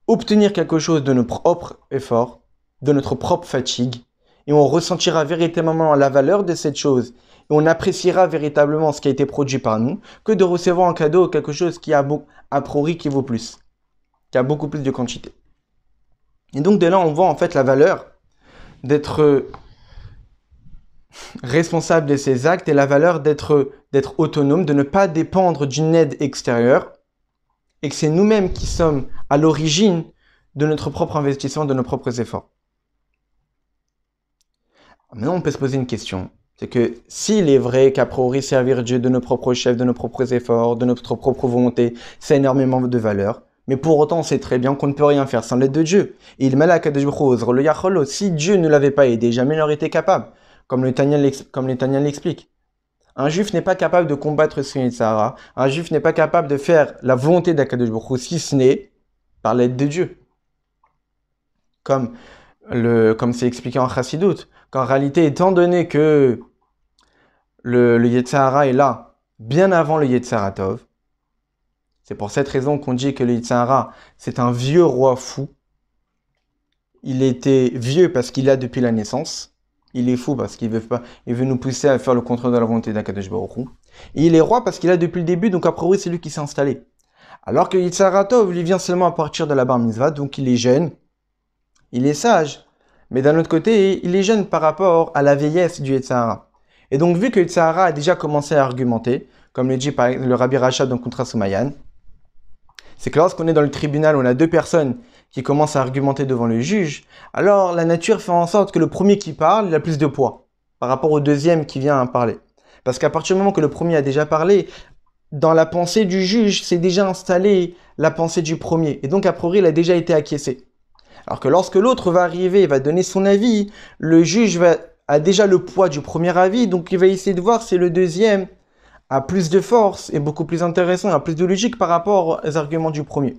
obtenir quelque chose de nos propres efforts, de notre propre fatigue, et on ressentira véritablement la valeur de cette chose, et on appréciera véritablement ce qui a été produit par nous, que de recevoir en cadeau quelque chose qui a priori qui vaut plus, qui a beaucoup plus de quantité. Et donc de là, on voit en fait la valeur d'être responsable de ses actes et la valeur d'être autonome, de ne pas dépendre d'une aide extérieure, et que c'est nous-mêmes qui sommes à l'origine de notre propre investissement, de nos propres efforts. Maintenant, on peut se poser une question. C'est que s'il est vrai qu'à priori servir Dieu de nos propres chefs, de nos propres efforts, de notre propre volonté, c'est énormément de valeur, mais pour autant, on sait très bien qu'on ne peut rien faire sans l'aide de Dieu. Et il le si Dieu ne l'avait pas aidé, jamais il n'aurait été capable, comme le Tanya l'explique. Un juif n'est pas capable de combattre son Yitzhara. Un juif n'est pas capable de faire la volonté d'Akadosh Baruch Hu, si ce n'est par l'aide de Dieu. Comme c'est expliqué en Chassidut, qu'en réalité, étant donné que le Yitzhara est là bien avant le Yitzhara Tov, c'est pour cette raison qu'on dit que le Yitzhara, c'est un vieux roi fou. Il était vieux parce qu'il l'a depuis la naissance. Il est fou parce qu'il veut nous pousser à faire le contraire de la volonté d'Akadosh Baruch Hu. Et il est roi parce qu'il a depuis le début, donc a priori c'est lui qui s'est installé. Alors que Yitzhara Tov, lui vient seulement à partir de la bar mitzvah, donc il est jeune, il est sage. Mais d'un autre côté, il est jeune par rapport à la vieillesse du Yitzhara. Et donc vu que Yitzhara a déjà commencé à argumenter, comme le dit le Rabbi Rachad dans Kontra Somayan, c'est que lorsqu'on est dans le tribunal, on a deux personnes qui commencent à argumenter devant le juge, alors la nature fait en sorte que le premier qui parle, il a plus de poids par rapport au deuxième qui vient à parler. Parce qu'à partir du moment que le premier a déjà parlé, dans la pensée du juge, c'est déjà installé la pensée du premier. Et donc, a priori, il a déjà été acquiescé. Alors que lorsque l'autre va arriver et va donner son avis, le juge a déjà le poids du premier avis, donc il va essayer de voir si le deuxième a plus de force et beaucoup plus intéressant, a plus de logique par rapport aux arguments du premier.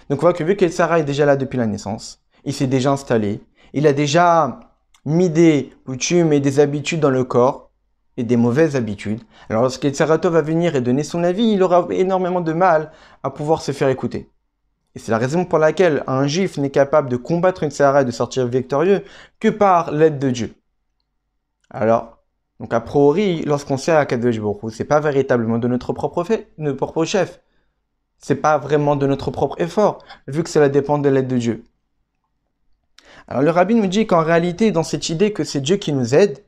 Donc on voit que vu que Sarah est déjà là depuis la naissance, il s'est déjà installé, il a déjà mis des coutumes et des habitudes dans le corps, et des mauvaises habitudes. Alors lorsque Sarah va venir et donner son avis, il aura énormément de mal à pouvoir se faire écouter. Et c'est la raison pour laquelle un juif n'est capable de combattre une Sarah et de sortir victorieux que par l'aide de Dieu. Alors, donc a priori, lorsqu'on sert à Kadosh Baruch Hu, c'est pas véritablement de notre propre chef. C'est pas vraiment de notre propre effort, vu que cela dépend de l'aide de Dieu. Alors le rabbin nous dit qu'en réalité, dans cette idée que c'est Dieu qui nous aide,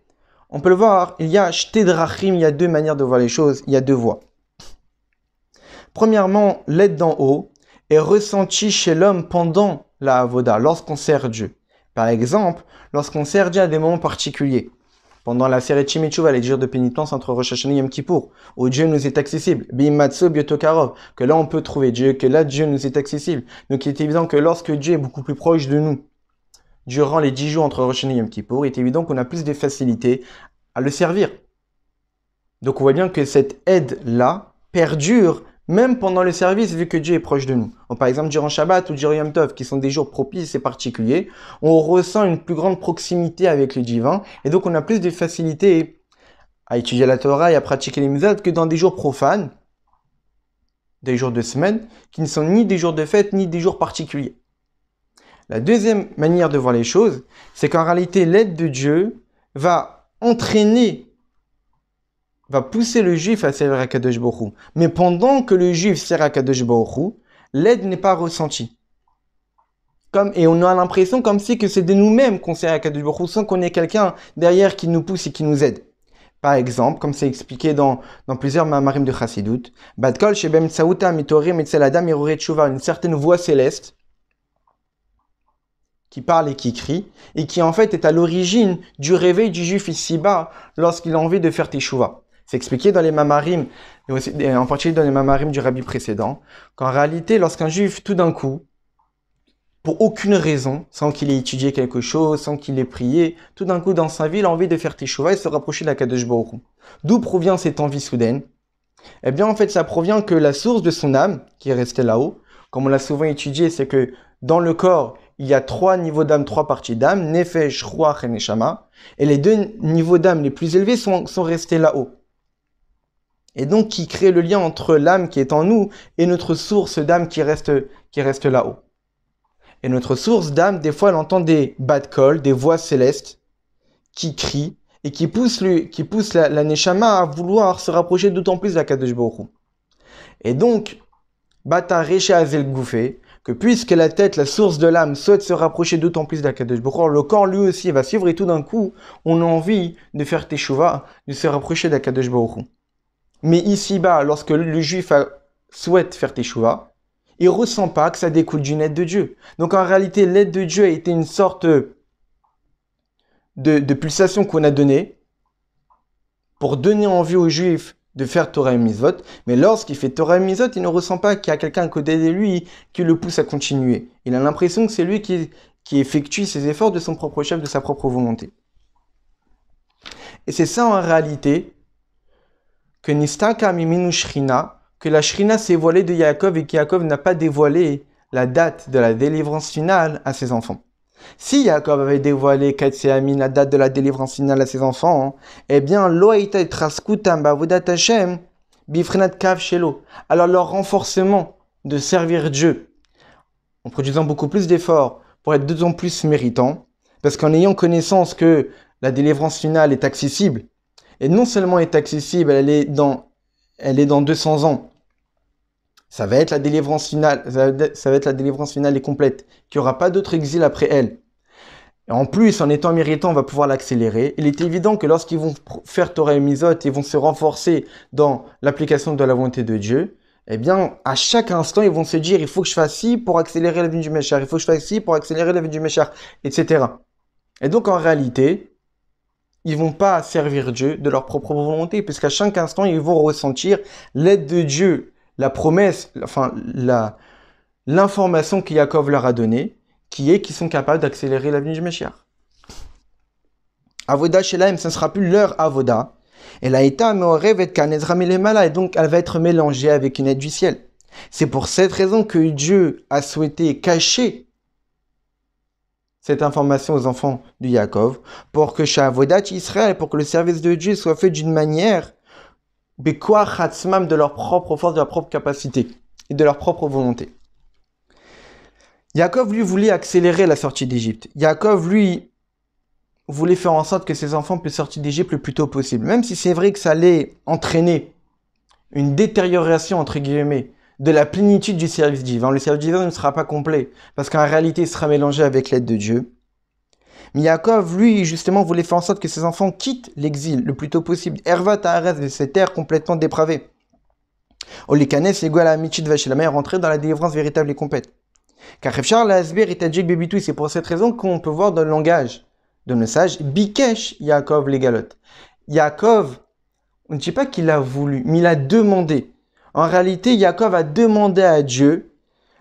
on peut le voir, il y a shte drachim, il y a deux manières de voir les choses, il y a deux voies. Premièrement, l'aide d'en haut est ressentie chez l'homme pendant la avoda, lorsqu'on sert Dieu. Par exemple, lorsqu'on sert Dieu à des moments particuliers. Pendant la série Chimichouva, les jours de pénitence entre Rosh Hashanah et Yom Kippour, où Dieu nous est accessible, Bimatso Biotokarov, que là on peut trouver Dieu, que là Dieu nous est accessible. Donc il est évident que lorsque Dieu est beaucoup plus proche de nous, durant les 10 jours entre Rosh Hashanah et Yom Kippour, il est évident qu'on a plus de facilité à le servir. Donc on voit bien que cette aide-là perdure même pendant le service, vu que Dieu est proche de nous. Donc, par exemple, durant Shabbat ou durant Yom Tov, qui sont des jours propices et particuliers, on ressent une plus grande proximité avec le divin, et donc on a plus de facilité à étudier la Torah et à pratiquer les mitzvot que dans des jours profanes, des jours de semaine, qui ne sont ni des jours de fête, ni des jours particuliers. La deuxième manière de voir les choses, c'est qu'en réalité, l'aide de Dieu va pousser le juif à servir à Kadosh Baruch Hu. Mais pendant que le juif sert à Kadosh Baruch Hu, l'aide n'est pas ressentie. Et on a l'impression comme si que c'est de nous-mêmes qu'on sert à Kadosh Baruch Hu, sans qu'on ait quelqu'un derrière qui nous pousse et qui nous aide. Par exemple, comme c'est expliqué dans plusieurs mamarim de Chassidut, Batkol Shebem Tsaouta Mitorim Etzel Adam Irure Tshuva, une certaine voix céleste, qui parle et qui crie, et qui en fait est à l'origine du réveil du juif ici-bas lorsqu'il a envie de faire teshuva. C'est expliqué dans les mamarim, et en particulier dans les mamarim du rabbi précédent, qu'en réalité, lorsqu'un juif, tout d'un coup, pour aucune raison, sans qu'il ait étudié quelque chose, sans qu'il ait prié, tout d'un coup dans sa vie, il a envie de faire teshuva et se rapprocher de la Kadosh Baruch Hu. D'où provient cette envie soudaine? Eh bien, en fait, ça provient que la source de son âme, qui est restée là-haut, comme on l'a souvent étudié, c'est que dans le corps, il y a 3 niveaux d'âme, 3 parties d'âme, Nefesh, Ruach et Neshama, et les 2 niveaux d'âme les plus élevés sont restés là-haut. Et donc, qui crée le lien entre l'âme qui est en nous et notre source d'âme qui reste là-haut. Et notre source d'âme, des fois, elle entend des bad calls, des voix célestes qui crient et qui poussent la Neshama à vouloir se rapprocher d'autant plus de la Kadosh Baruch Hu. Et donc, Bata Recha Azel Goufé, que puisque la tête, la source de l'âme, souhaite se rapprocher d'autant plus de la Kadosh Baruch Hu, le corps lui aussi va suivre et tout d'un coup, on a envie de faire Teshuvah, de se rapprocher de la Kadosh Baruch Hu. Mais ici-bas, lorsque le juif souhaite faire Teshuvah, il ne ressent pas que ça découle d'une aide de Dieu. Donc en réalité, l'aide de Dieu a été une sorte de pulsation qu'on a donnée pour donner envie aux juifs de faire Torah et Mitzvot. Mais lorsqu'il fait Torah et Mitzvot, il ne ressent pas qu'il y a quelqu'un à côté de lui qui le pousse à continuer. Il a l'impression que c'est lui qui effectue ses efforts de son propre chef, de sa propre volonté. Et c'est ça en réalité que Nistaka Miminu Shrina, que la Shrina s'est voilée de Yaakov et que Yaakov n'a pas dévoilé la date de la délivrance finale à ses enfants. Si Yaakov avait dévoilé Katseamin, la date de la délivrance finale à ses enfants, eh bien, Loaita Traskutam Bavodat Hashem Bifrenat Kav Shelo. Alors leur renforcement de servir Dieu en produisant beaucoup plus d'efforts pour être d'autant plus méritant, parce qu'en ayant connaissance que la délivrance finale est accessible, et non seulement est accessible, elle est dans 200 ans. Ça va être la délivrance finale, ça va être la délivrance finale et complète, qu'il n'y aura pas d'autre exil après elle. Et en plus, en étant méritant, on va pouvoir l'accélérer. Il est évident que lorsqu'ils vont faire Torah et Mitzvot, ils vont se renforcer dans l'application de la volonté de Dieu. Eh bien, à chaque instant, ils vont se dire, il faut que je fasse ci pour accélérer la venue du Meshach, il faut que je fasse ci pour accélérer la venue du Meshach, etc. Et donc, en réalité, ils vont pas servir Dieu de leur propre volonté, puisqu'à chaque instant, ils vont ressentir l'aide de Dieu, la promesse, enfin, l'information que Yaakov leur a donnée, qui est qu'ils sont capables d'accélérer la venue du Meshiach. Avoda Shelaim, ce ne sera plus leur Avoda. Elle a été améorevet kanezra milemala, et donc elle va être mélangée avec une aide du ciel. C'est pour cette raison que Dieu a souhaité cacher cette information aux enfants de Yaakov, pour que Shavodat Israël, pour que le service de Dieu soit fait d'une manière Bekoach Hatzmam, de leur propre force, de leur propre capacité et de leur propre volonté. Yaakov, lui, voulait accélérer la sortie d'Égypte. Yaakov, lui, voulait faire en sorte que ses enfants puissent sortir d'Égypte le plus tôt possible. Même si c'est vrai que ça allait entraîner une détérioration, entre guillemets, de la plénitude du service divin. Le service divin ne sera pas complet, parce qu'en réalité, il sera mélangé avec l'aide de Dieu. Mais Yaakov, lui, justement, voulait faire en sorte que ses enfants quittent l'exil le plus tôt possible. Erva Ta'aretz, de cette terre complètement dépravée. Olikanes, égale à Michid Vachelama, est rentré dans la délivrance véritable et complète. Car Efchar la Asber et Tadjik Bebitou, c'est pour cette raison qu'on peut voir dans le langage de nos sages, Bikesh Yaakov les galotes. Yaakov, on ne dit pas qu'il a voulu, mais il a demandé. En réalité, Yaakov a demandé à Dieu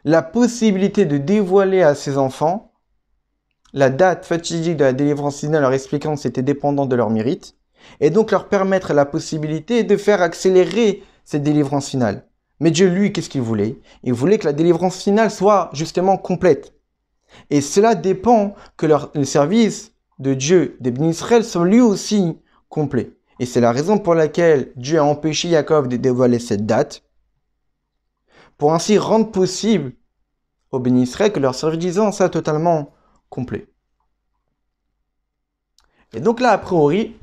la possibilité de dévoiler à ses enfants la date fatidique de la délivrance finale, leur expliquant que c'était dépendant de leur mérite, et donc leur permettre la possibilité de faire accélérer cette délivrance finale. Mais Dieu, lui, qu'est-ce qu'il voulait? Il voulait que la délivrance finale soit justement complète. Et cela dépend que le service de Dieu, des Bnei Israël, soit lui aussi complet. Et c'est la raison pour laquelle Dieu a empêché Yaakov de dévoiler cette date, pour ainsi rendre possible aux Bnei Israël que leur service divin soit totalement complet. Et donc là, a priori,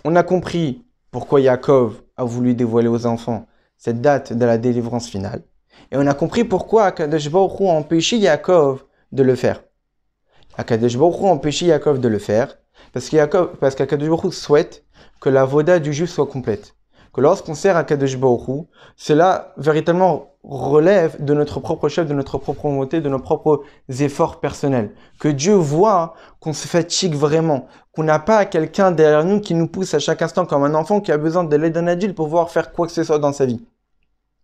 on a compris pourquoi Yaakov a voulu dévoiler aux enfants cette date de la délivrance finale. Et on a compris pourquoi Akadosh Baruch Hu a empêché Yaakov de le faire. Akadosh Baruch Hu a empêché Yaakov de le faire parce qu'Akadosh Baruch Hu souhaite que la voda du juif soit complète. Que lorsqu'on sert Akadosh Baruch Hu, cela véritablement relève de notre propre chef, de notre propre volonté, de nos propres efforts personnels. Que Dieu voit qu'on se fatigue vraiment, qu'on n'a pas quelqu'un derrière nous qui nous pousse à chaque instant comme un enfant qui a besoin de l'aide d'un adulte pour pouvoir faire quoi que ce soit dans sa vie.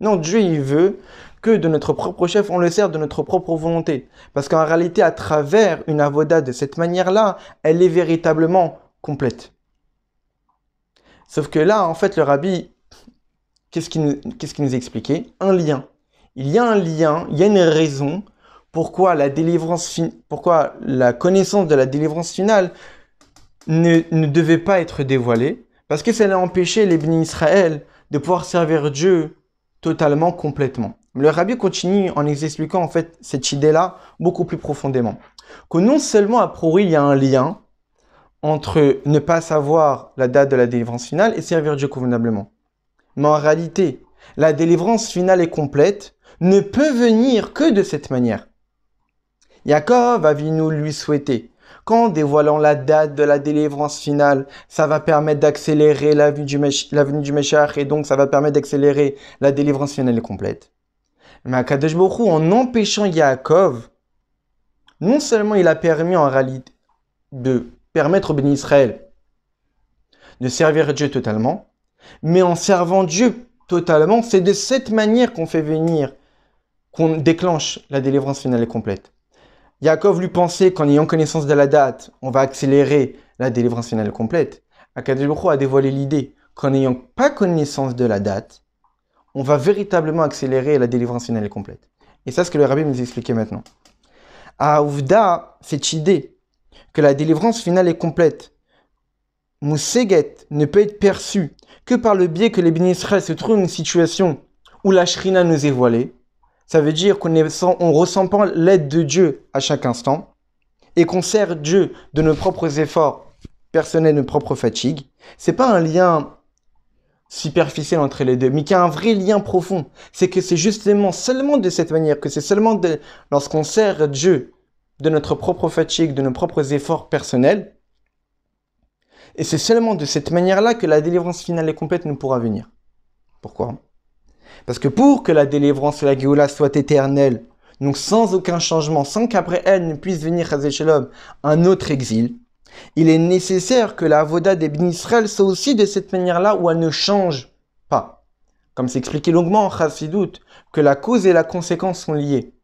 Non, Dieu, il veut que de notre propre chef, on le sert de notre propre volonté. Parce qu'en réalité, à travers une avoda de cette manière-là, elle est véritablement complète. Sauf que là, en fait, le rabbi, qu'est-ce qu'il nous expliquait? Un lien. Il y a un lien, il y a une raison pourquoi pourquoi la connaissance de la délivrance finale ne devait pas être dévoilée. Parce que ça allait empêcher les bénis Israël de pouvoir servir Dieu totalement, complètement. Le rabbi continue en expliquant en fait cette idée-là beaucoup plus profondément. Que non seulement a priori il y a un lien entre ne pas savoir la date de la délivrance finale et servir Dieu convenablement. Mais en réalité, la délivrance finale et complète ne peut venir que de cette manière. Yaakov Avinu lui souhaitait qu'en dévoilant la date de la délivrance finale, ça va permettre d'accélérer la venue du Meshiach et donc ça va permettre d'accélérer la délivrance finale et complète. Mais Akadosh Baruch Hu, en empêchant Yaakov, non seulement il a permis en réalité de permettre au béni Israël de servir Dieu totalement, mais en servant Dieu totalement, c'est de cette manière qu'on déclenche la délivrance finale et complète. Yaakov lui pensait qu'en ayant connaissance de la date, on va accélérer la délivrance finale et complète. Akadosh Baruch Hu a dévoilé l'idée qu'en n'ayant pas connaissance de la date, on va véritablement accélérer la délivrance finale et complète. Et ça, c'est ce que le rabbi nous expliquait maintenant. À Ouvda, cette idée que la délivrance finale est complète, Mousseget ne peut être perçue que par le biais que les bénis Israël se trouvent dans une situation où la Shrina nous est voilée. Ça veut dire qu'on ressent pas l'aide de Dieu à chaque instant et qu'on sert Dieu de nos propres efforts personnels, de nos propres fatigues. C'est pas un lien superficiel entre les deux, mais qu'il y a un vrai lien profond. C'est que c'est justement seulement de cette manière, que c'est seulement lorsqu'on sert Dieu de notre propre fatigue, de nos propres efforts personnels, et c'est seulement de cette manière-là que la délivrance finale et complète nous pourra venir. Pourquoi? Parce que pour que la délivrance de la Géoula soit éternelle, donc sans aucun changement, sans qu'après elle ne puisse venir Chazé Shalom un autre exil, il est nécessaire que la avoda des bénis Israël soit aussi de cette manière-là où elle ne change pas. Comme c'est expliqué longuement en Chassidut, que la cause et la conséquence sont liées.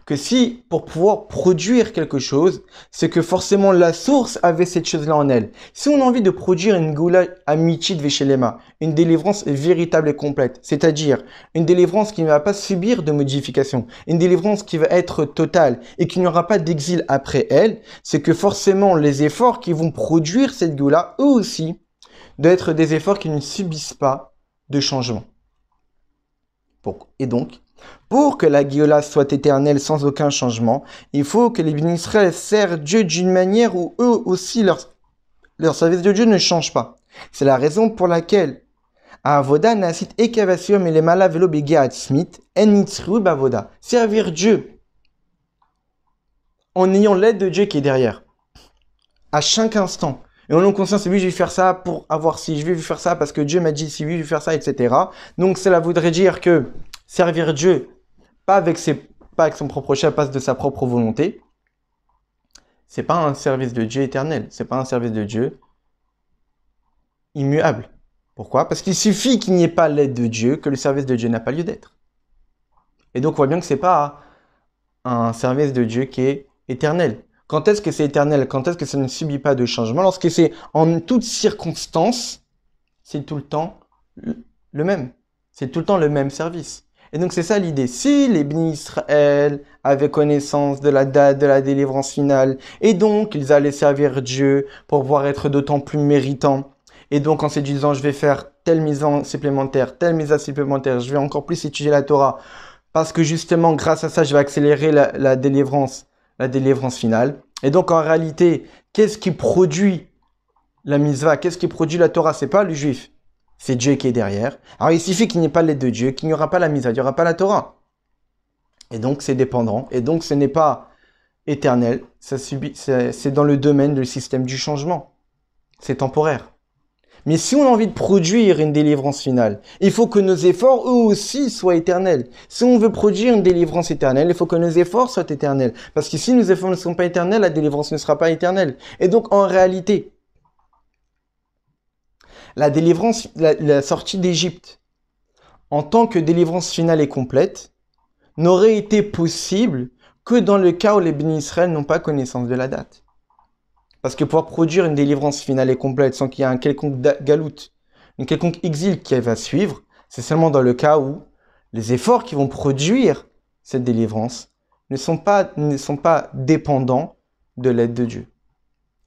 Que si, pour pouvoir produire quelque chose, c'est que forcément la source avait cette chose-là en elle. Si on a envie de produire une Géoula Amichit Veshelema, une délivrance véritable et complète, c'est-à-dire une délivrance qui ne va pas subir de modifications, une délivrance qui va être totale et qu'il n'y aura pas d'exil après elle, c'est que forcément les efforts qui vont produire cette Géoula, eux aussi, doivent être des efforts qui ne subissent pas de changement. Et donc, pour que la Géoula soit éternelle sans aucun changement, il faut que les bénis Israël servent Dieu d'une manière où eux aussi, leur service de Dieu ne change pas. C'est la raison pour laquelle à Avoda Nasit Ekavasium et les Mala Velo Begeat Smith, En Bavoda. Servir Dieu en ayant l'aide de Dieu qui est derrière. À chaque instant. Et en ayant conscience, oui, je vais faire ça pour avoir ci, je vais faire ça parce que Dieu m'a dit si, oui, je vais faire ça, etc. Donc cela voudrait dire que servir Dieu, pas avec son propre chef, pas de sa propre volonté, c'est pas un service de Dieu éternel, c'est pas un service de Dieu immuable. Pourquoi? Parce qu'il suffit qu'il n'y ait pas l'aide de Dieu, que le service de Dieu n'a pas lieu d'être. Et donc on voit bien que c'est pas un service de Dieu qui est éternel. Quand est-ce que c'est éternel? Quand est-ce que ça ne subit pas de changement? Lorsque c'est en toutes circonstances, c'est tout le temps le même. C'est tout le temps le même service. Et donc c'est ça l'idée. Si les bénis Israël avaient connaissance de la date de la délivrance finale, et donc ils allaient servir Dieu pour pouvoir être d'autant plus méritants, et donc en se disant je vais faire telle mise supplémentaire, je vais encore plus étudier la Torah, parce que justement grâce à ça je vais accélérer la délivrance finale. Et donc en réalité, qu'est-ce qui produit la mitzvah? Qu'est-ce qui produit la Torah? C'est pas le juif. C'est Dieu qui est derrière. Alors il suffit qu'il n'y ait pas l'aide de Dieu, qu'il n'y aura pas la mitzvah, il n'y aura pas la Torah. Et donc c'est dépendant. Et donc ce n'est pas éternel. C'est dans le domaine du système du changement. C'est temporaire. Mais si on a envie de produire une délivrance finale, il faut que nos efforts, eux aussi, soient éternels. Si on veut produire une délivrance éternelle, il faut que nos efforts soient éternels. Parce que si nos efforts ne sont pas éternels, la délivrance ne sera pas éternelle. Et donc, en réalité, la délivrance, la sortie d'Égypte, en tant que délivrance finale et complète, n'aurait été possible que dans le cas où les bénis Israël n'ont pas connaissance de la date. Parce que pour produire une délivrance finale et complète sans qu'il y ait un quelconque galoute, une quelconque exil qui va suivre, c'est seulement dans le cas où les efforts qui vont produire cette délivrance ne sont pas dépendants de l'aide de Dieu.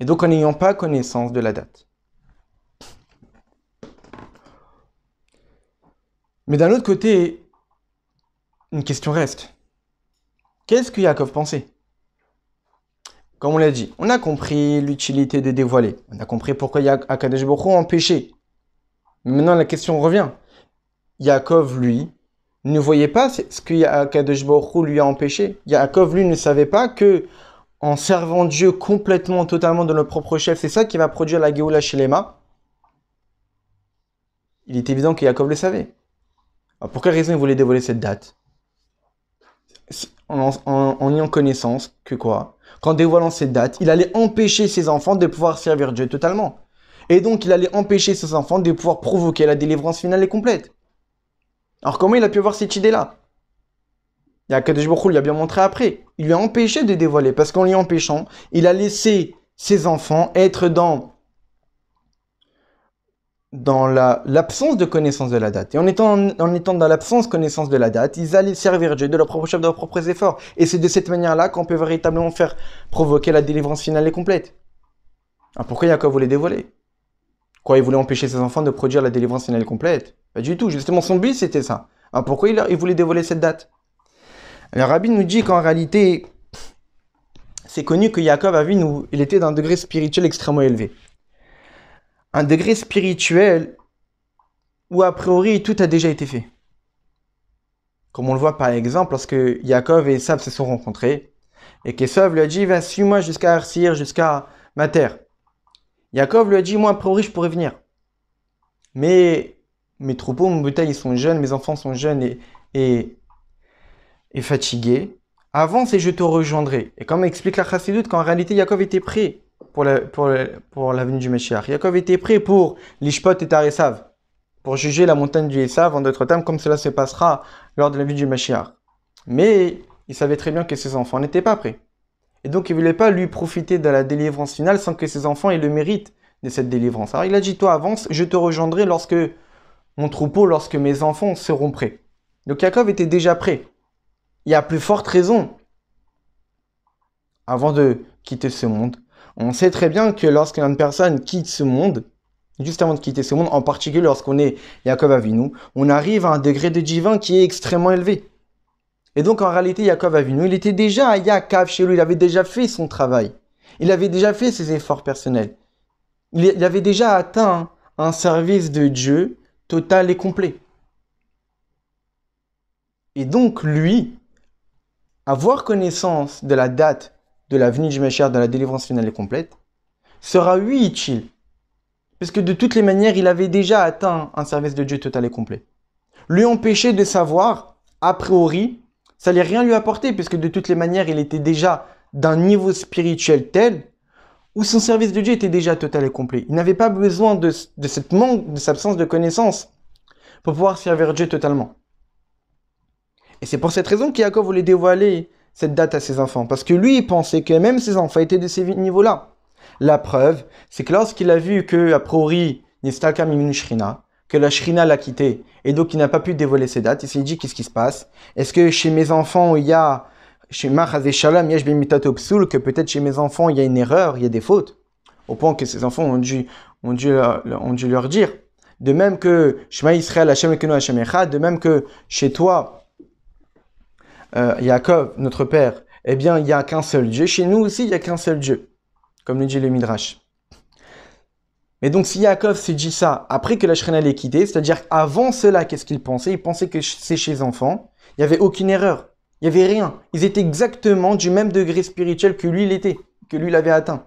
Et donc en n'ayant pas connaissance de la date. Mais d'un autre côté, une question reste. Qu'est-ce que Yaakov pensait? Comme on l'a dit, on a compris l'utilité de dévoiler. On a compris pourquoi Akadosh Baruch Hu a empêché. Mais maintenant, la question revient. Yaakov, lui, ne voyait pas ce que Akadosh Baruch Hu lui a empêché. Yaakov, lui, ne savait pas que en servant Dieu complètement, totalement de notre propre chef, c'est ça qui va produire la Géoula Shelema. Il est évident que Yaakov le savait. Alors, pour quelle raison il voulait dévoiler cette date? En ayant connaissance que quoi? Qu'en dévoilant cette date, il allait empêcher ses enfants de pouvoir servir Dieu totalement. Et donc, il allait empêcher ses enfants de pouvoir provoquer la délivrance finale et complète. Alors, comment il a pu avoir cette idée-là? Il y a Kadosh Baruch Hu lui a bien montré après. Il lui a empêché de dévoiler, parce qu'en lui empêchant, il a laissé ses enfants être dans l'absence de connaissance de la date. Et en étant dans l'absence de connaissance de la date, ils allaient servir Dieu de leur propre chef, de leurs propres efforts. Et c'est de cette manière-là qu'on peut véritablement faire provoquer la délivrance finale et complète. Alors pourquoi Yaakov voulait dévoiler? Quoi, il voulait empêcher ses enfants de produire la délivrance finale et complète? Pas du tout, justement son but c'était ça. Alors pourquoi il voulait dévoiler cette date? Le Rabbi nous dit qu'en réalité, c'est connu que Yaakov il était d'un degré spirituel extrêmement élevé. Un degré spirituel où a priori tout a déjà été fait. Comme on le voit par exemple lorsque Yaakov et Esav se sont rencontrés et qu'Esav lui a dit va suis-moi jusqu'à Arsir, jusqu'à ma terre. Yaakov lui a dit moi a priori je pourrais venir. Mais mes troupeaux, mon bétail ils sont jeunes, mes enfants sont jeunes et fatigués. Avance et je te rejoindrai. Et comme explique la Chassidoute qu'en réalité Yaakov était prêt pour la venue du Meshiach. Yaakov était prêt pour l'Ishpot et Esav, pour juger la montagne du Esav, en d'autres termes, comme cela se passera lors de la venue du Meshiach. Mais il savait très bien que ses enfants n'étaient pas prêts. Et donc il ne voulait pas lui profiter de la délivrance finale sans que ses enfants aient le mérite de cette délivrance. Alors il a dit, toi avance, je te rejoindrai lorsque mes enfants seront prêts. Donc Yaakov était déjà prêt. Il y a plus forte raison, avant de quitter ce monde. On sait très bien que lorsqu'une personne quitte ce monde, juste avant de quitter ce monde, en particulier lorsqu'on est Yaakov Avinu, on arrive à un degré de divin qui est extrêmement élevé. Et donc en réalité, Yaakov Avinu, il était déjà à Yaakov chez lui, il avait déjà fait son travail. Il avait déjà fait ses efforts personnels. Il avait déjà atteint un service de Dieu total et complet. Et donc lui, avoir connaissance de la date de la venue du Meshiach, de la délivrance finale et complète, sera lui utile. Parce que de toutes les manières, il avait déjà atteint un service de Dieu total et complet. Lui empêcher de savoir, a priori, ça n'allait rien lui apporter, puisque de toutes les manières, il était déjà d'un niveau spirituel tel où son service de Dieu était déjà total et complet. Il n'avait pas besoin de cette manque, de cette absence de connaissance pour pouvoir servir Dieu totalement. Et c'est pour cette raison qu'Yaakov voulait dévoiler cette date à ses enfants. Parce que lui, il pensait que même ses enfants étaient de ces niveaux-là. La preuve, c'est que lorsqu'il a vu que, a priori, Nistalka Miminu Shrina, que la Shrina l'a quitté, et donc il n'a pas pu dévoiler ses dates, il s'est dit, qu'est-ce qui se passe? Est-ce que chez mes enfants, il y a, chez Machaz et Shalom, Yesh Bimitato Psoul, que peut-être chez mes enfants, il y a une erreur, il y a des fautes? Au point que ses enfants ont dû leur dire. De même que Shema Yisrael, Hashem Ekenu Hashem Echad, de même que chez toi, Yaakov, notre père, eh bien, il n'y a qu'un seul Dieu. Chez nous aussi, il n'y a qu'un seul Dieu, comme le dit le Midrash. Mais donc, si Yaakov s'est dit ça après que la Shrina l'ait quitté, c'est-à-dire avant cela, qu'est-ce qu'il pensait? Il pensait que c'est chez les enfants, il n'y avait aucune erreur, il n'y avait rien. Ils étaient exactement du même degré spirituel que lui, il avait atteint.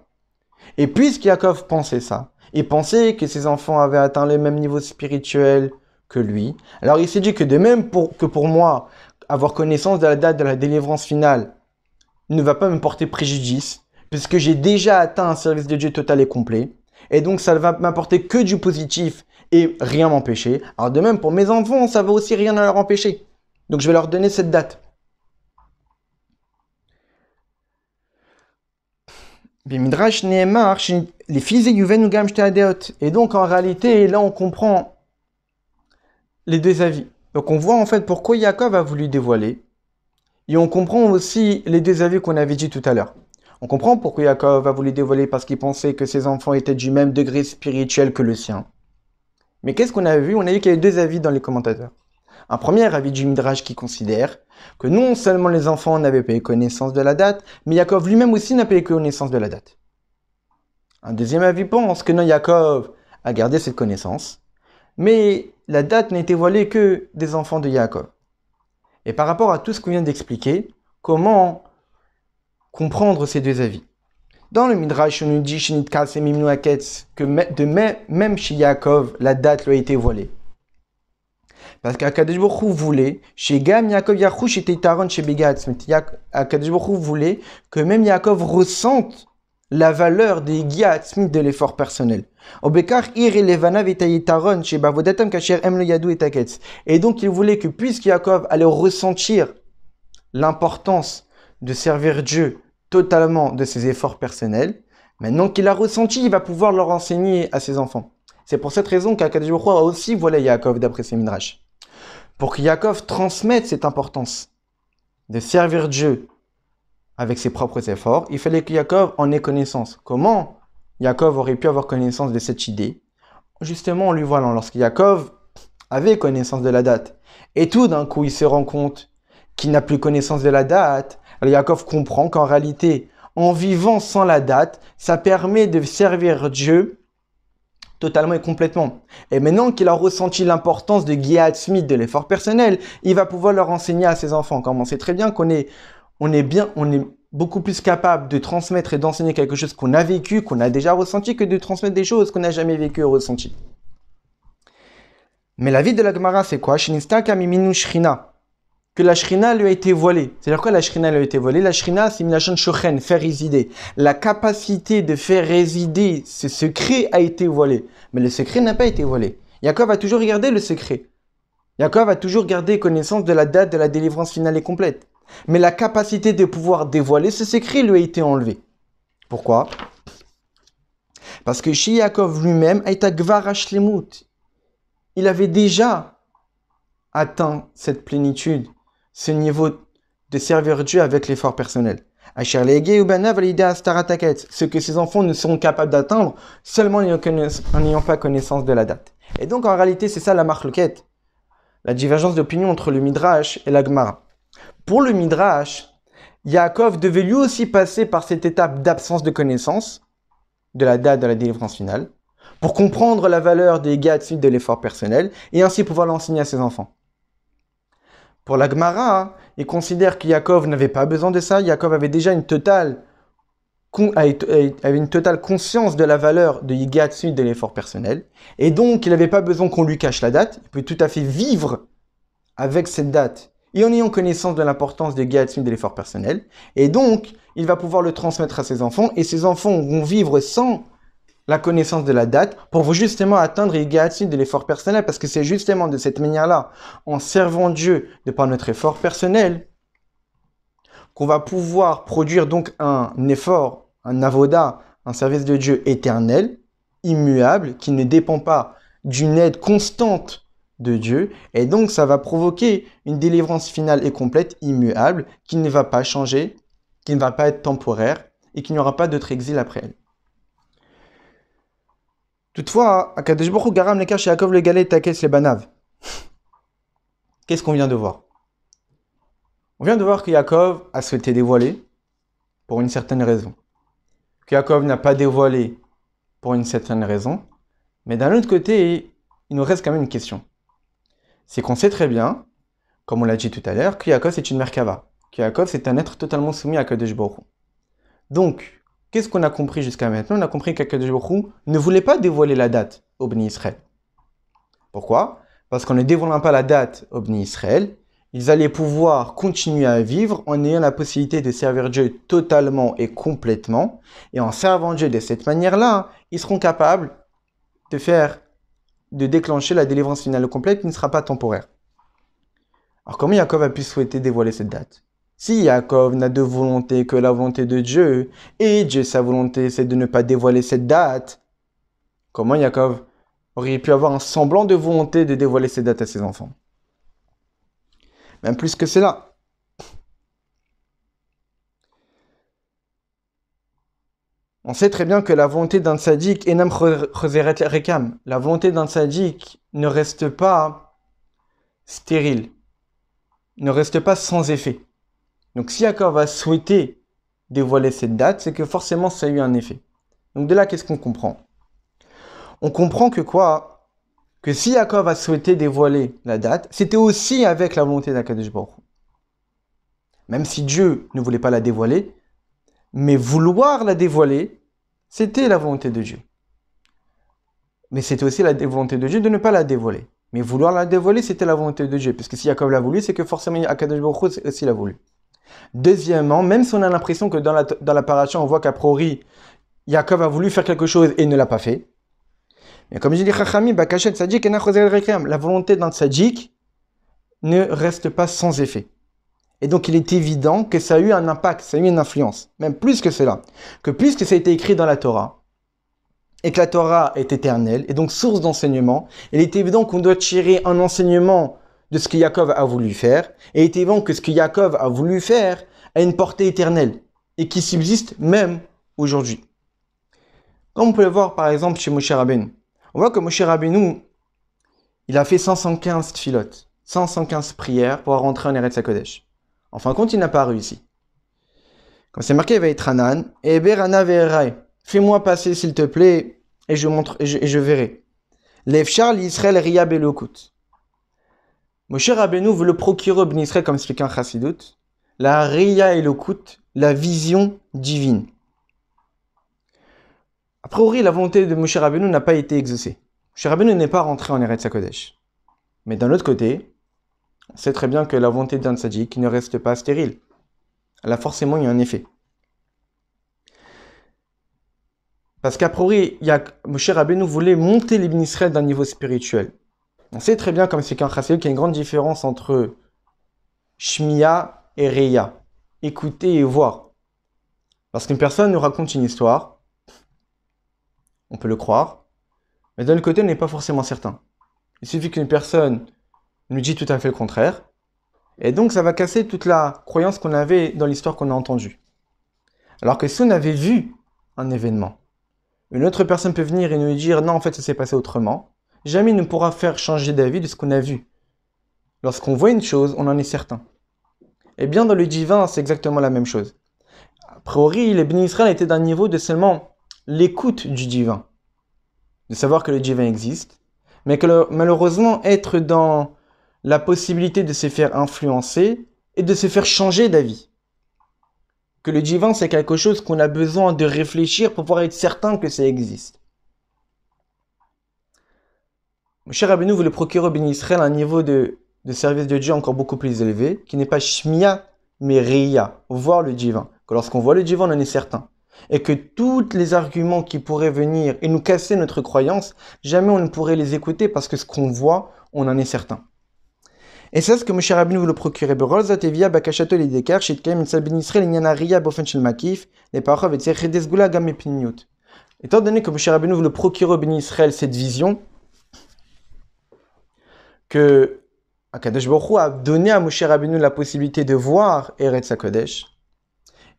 Et puisque Yaakov pensait ça, Il pensait que ses enfants avaient atteint le même niveau spirituel que lui. Alors il s'est dit que de même que pour moi, avoir connaissance de la date de la délivrance finale ne va pas me porter préjudice, puisque j'ai déjà atteint un service de Dieu total et complet. Et donc ça ne va m'apporter que du positif et rien m'empêcher. Alors de même pour mes enfants, ça va aussi rien leur empêcher. Donc je vais leur donner cette date. Midrash Nehemar, les fils Yuvenu Gam Adeot. Et donc en réalité, là on comprend les deux avis. Donc on voit en fait pourquoi Yaakov a voulu dévoiler. Et on comprend aussi les deux avis qu'on avait dit tout à l'heure. On comprend pourquoi Yaakov a voulu dévoiler parce qu'il pensait que ses enfants étaient du même degré spirituel que le sien. Mais qu'est-ce qu'on a vu? On a vu qu'il y avait deux avis dans les commentateurs. Un premier avis du Midrash qui considère que non seulement les enfants n'avaient pas eu connaissance de la date, mais Yaakov lui-même aussi n'a pas eu connaissance de la date. Un deuxième avis pense que non, Yaakov a gardé cette connaissance, mais la date n'a été voilée que des enfants de Yaakov. Et par rapport à tout ce qu'on vient d'expliquer, comment comprendre ces deux avis? Dans le Midrash, on nous dit que même chez Yaakov, la date lui a été voilée. Parce qu'Akadosh Baruch Hu voulait, chez Gam Yaakov Yachush était Taron chez Begatz, Akadosh Baruch Hu voulait que même Yaakov ressente la valeur des Giatzmit de l'effort personnel. Et donc il voulait que puisque Yaakov allait ressentir l'importance de servir Dieu totalement de ses efforts personnels, maintenant qu'il a ressenti, il va pouvoir leur enseigner à ses enfants. C'est pour cette raison qu'Akadosh Baruch Hu a aussi voilé Yaakov d'après ses midrash. Pour que Yaakov transmette cette importance de servir Dieu avec ses propres efforts, il fallait que Yaakov en ait connaissance. Comment Yaakov aurait pu avoir connaissance de cette idée? Justement en lui voilant, lorsque Yaakov avait connaissance de la date, et tout d'un coup il se rend compte qu'il n'a plus connaissance de la date, alors Yaakov comprend qu'en réalité, en vivant sans la date, ça permet de servir Dieu totalement et complètement. Et maintenant qu'il a ressenti l'importance de Giyat Smith, de l'effort personnel, il va pouvoir leur enseigner à ses enfants. Comme on sait très bien qu'on est beaucoup plus capable de transmettre et d'enseigner quelque chose qu'on a vécu, qu'on a déjà ressenti, que de transmettre des choses qu'on n'a jamais vécues ou ressenties. Mais la vie de la Gemara, c'est quoi? Que la Shrina lui a été voilée. C'est-à-dire quoi la Shrina lui a été voilée? La Shrina, c'est Milachon Shochen, faire résider. La capacité de faire résider ce secret a été voilée. Mais le secret n'a pas été voilé. Yaakov a toujours gardé le secret. Yaakov a toujours gardé connaissance de la date de la délivrance finale et complète. Mais la capacité de pouvoir dévoiler ce secret lui a été enlevée. Pourquoi? Parce que chez Yaakov lui-même, il avait déjà atteint cette plénitude, ce niveau de servir Dieu avec l'effort personnel. Ce que ses enfants ne seront capables d'atteindre seulement en n'ayant pas connaissance de la date. Et donc en réalité, c'est ça la marloquette, la divergence d'opinion entre le Midrash et la Gemara. Pour le Midrash, Yaakov devait lui aussi passer par cette étape d'absence de connaissance de la date de la délivrance finale pour comprendre la valeur des gatsud de l'effort personnel et ainsi pouvoir l'enseigner à ses enfants. Pour la Gemara, il considère que Yaakov n'avait pas besoin de ça. Yaakov avait déjà une totale conscience de la valeur de Yigatsud de l'effort personnel. Et donc, il n'avait pas besoin qu'on lui cache la date. Il peut tout à fait vivre avec cette date et en ayant connaissance de l'importance de Yigatsud de l'effort personnel. Et donc, il va pouvoir le transmettre à ses enfants. Et ses enfants vont vivre sans la connaissance de la date pour justement atteindre Yigatsud de l'effort personnel. Parce que c'est justement de cette manière-là, en servant Dieu de par notre effort personnel, qu'on va pouvoir produire donc un effort, un avoda, un service de Dieu éternel, immuable, qui ne dépend pas d'une aide constante de Dieu. Et donc, ça va provoquer une délivrance finale et complète, immuable, qui ne va pas changer, qui ne va pas être temporaire et qui n'y aura pas d'autre exil après elle. Toutefois, Akadosh Baruch Hu garam lekar chez Yaakov le galet takes les banav. Qu'est-ce qu'on vient de voir? On vient de voir que Yaakov a souhaité dévoiler pour une certaine raison. Que Yaakov n'a pas dévoilé pour une certaine raison. Mais d'un autre côté, il nous reste quand même une question. C'est qu'on sait très bien, comme on l'a dit tout à l'heure, que Yaakov c'est une Merkava. Que Yaakov c'est un être totalement soumis à Akadosh Baruch Hu. Donc, qu'est-ce qu'on a compris jusqu'à maintenant? On a compris qu'Akadosh Baruch Hu ne voulait pas dévoiler la date au Bnei Israël. Pourquoi? Parce qu'en ne dévoilant pas la date au Bnei Israël, ils allaient pouvoir continuer à vivre en ayant la possibilité de servir Dieu totalement et complètement. Et en servant Dieu de cette manière-là, ils seront capables de déclencher la délivrance finale complète qui ne sera pas temporaire. Alors comment Yaakov a pu souhaiter dévoiler cette date? Si Yaakov n'a de volonté que la volonté de Dieu, et Dieu, sa volonté, c'est de ne pas dévoiler cette date, comment Yaakov aurait pu avoir un semblant de volonté de dévoiler cette date à ses enfants? Même plus que cela. On sait très bien que la volonté d'un tzaddik, enam choseret rekam, la volonté d'un tzaddik ne reste pas stérile, ne reste pas sans effet. Donc si Yaakov a souhaité dévoiler cette date, c'est que forcément ça a eu un effet. Donc de là, qu'est-ce qu'on comprend? On comprend que quoi? Que si Yaakov a souhaité dévoiler la date, c'était aussi avec la volonté d'Akadosh Baruch Hu. Même si Dieu ne voulait pas la dévoiler, mais vouloir la dévoiler, c'était la volonté de Dieu. Mais c'était aussi la volonté de Dieu de ne pas la dévoiler. Mais vouloir la dévoiler, c'était la volonté de Dieu. Parce que si Yaakov l'a voulu, c'est que forcément Akadosh Baruch Hu aussi l'a voulu. Deuxièmement, même si on a l'impression que dans la paracha, on voit qu'à priori, Yaakov a voulu faire quelque chose et ne l'a pas fait. Mais comme je dis, la volonté d'un tzaddik ne reste pas sans effet. Et donc il est évident que ça a eu un impact, ça a eu une influence. Même plus que cela. Que puisque ça a été écrit dans la Torah, et que la Torah est éternelle, et donc source d'enseignement, il est évident qu'on doit tirer un enseignement de ce que Yaakov a voulu faire, et il est évident que ce que Yaakov a voulu faire a une portée éternelle, et qui subsiste même aujourd'hui. Comme on peut le voir par exemple chez Moshe Rabbeinu. On voit que Moshe Rabbeinu, il a fait 515 tfilotes, 515 prières pour rentrer en Eretz HaKodesh. En fin de compte, il n'a pas réussi. Comme c'est marqué, il va être Hanan, et Berana Ve'erai. Fais-moi passer s'il te plaît, et je verrai. L'Efchar l'Israël Ria Belokut. Moshe Rabbeinu veut le procurer au Bnei Israël, comme expliqué en Chassidut, la Ria Elokut, la vision divine. A priori, la volonté de Moshe Rabbeinu n'a pas été exaucée. Moshe Rabbeinu n'est pas rentré en Eretz HaKodesh. Mais d'un autre côté, on sait très bien que la volonté d'un tzaddik ne reste pas stérile. Elle a forcément eu un effet. Parce qu'à priori, Moshe Rabbeinu voulait monter les Bnei Israël d'un niveau spirituel. On sait très bien, comme c'est qu'un chassidut, qu'il y a une grande différence entre Shmiya et Reya. Écouter et voir. Lorsqu'une personne nous raconte une histoire, on peut le croire, mais d'un autre côté, on n'est pas forcément certain. Il suffit qu'une personne nous dise tout à fait le contraire, et donc ça va casser toute la croyance qu'on avait dans l'histoire qu'on a entendue. Alors que si on avait vu un événement, une autre personne peut venir et nous dire « Non, en fait, ça s'est passé autrement », jamais il ne pourra faire changer d'avis de ce qu'on a vu. Lorsqu'on voit une chose, on en est certain. Et bien dans le divin, c'est exactement la même chose. A priori, les Bnei Israël étaient d'un niveau de seulement l'écoute du divin, de savoir que le divin existe, mais que malheureusement, être dans la possibilité de se faire influencer et de se faire changer d'avis. Que le divin, c'est quelque chose qu'on a besoin de réfléchir pour pouvoir être certain que ça existe. Moshe Rabbeinu voulait procurer au Bnei Israël un niveau de service de Dieu encore beaucoup plus élevé, qui n'est pas Shmiya, mais Reya, voir le divin. Que lorsqu'on voit le divin, on en est certain. Et que tous les arguments qui pourraient venir et nous casser notre croyance, jamais on ne pourrait les écouter parce que ce qu'on voit, on en est certain. Et c'est ce que Moshe Rabbeinu voulait procurer. Étant donné que Moshe Rabbeinu voulait procurer au Bnei Israël cette vision, que Akadosh Baruch Hu a donné à Moshe Rabbeinu la possibilité de voir Eretz HaKodesh,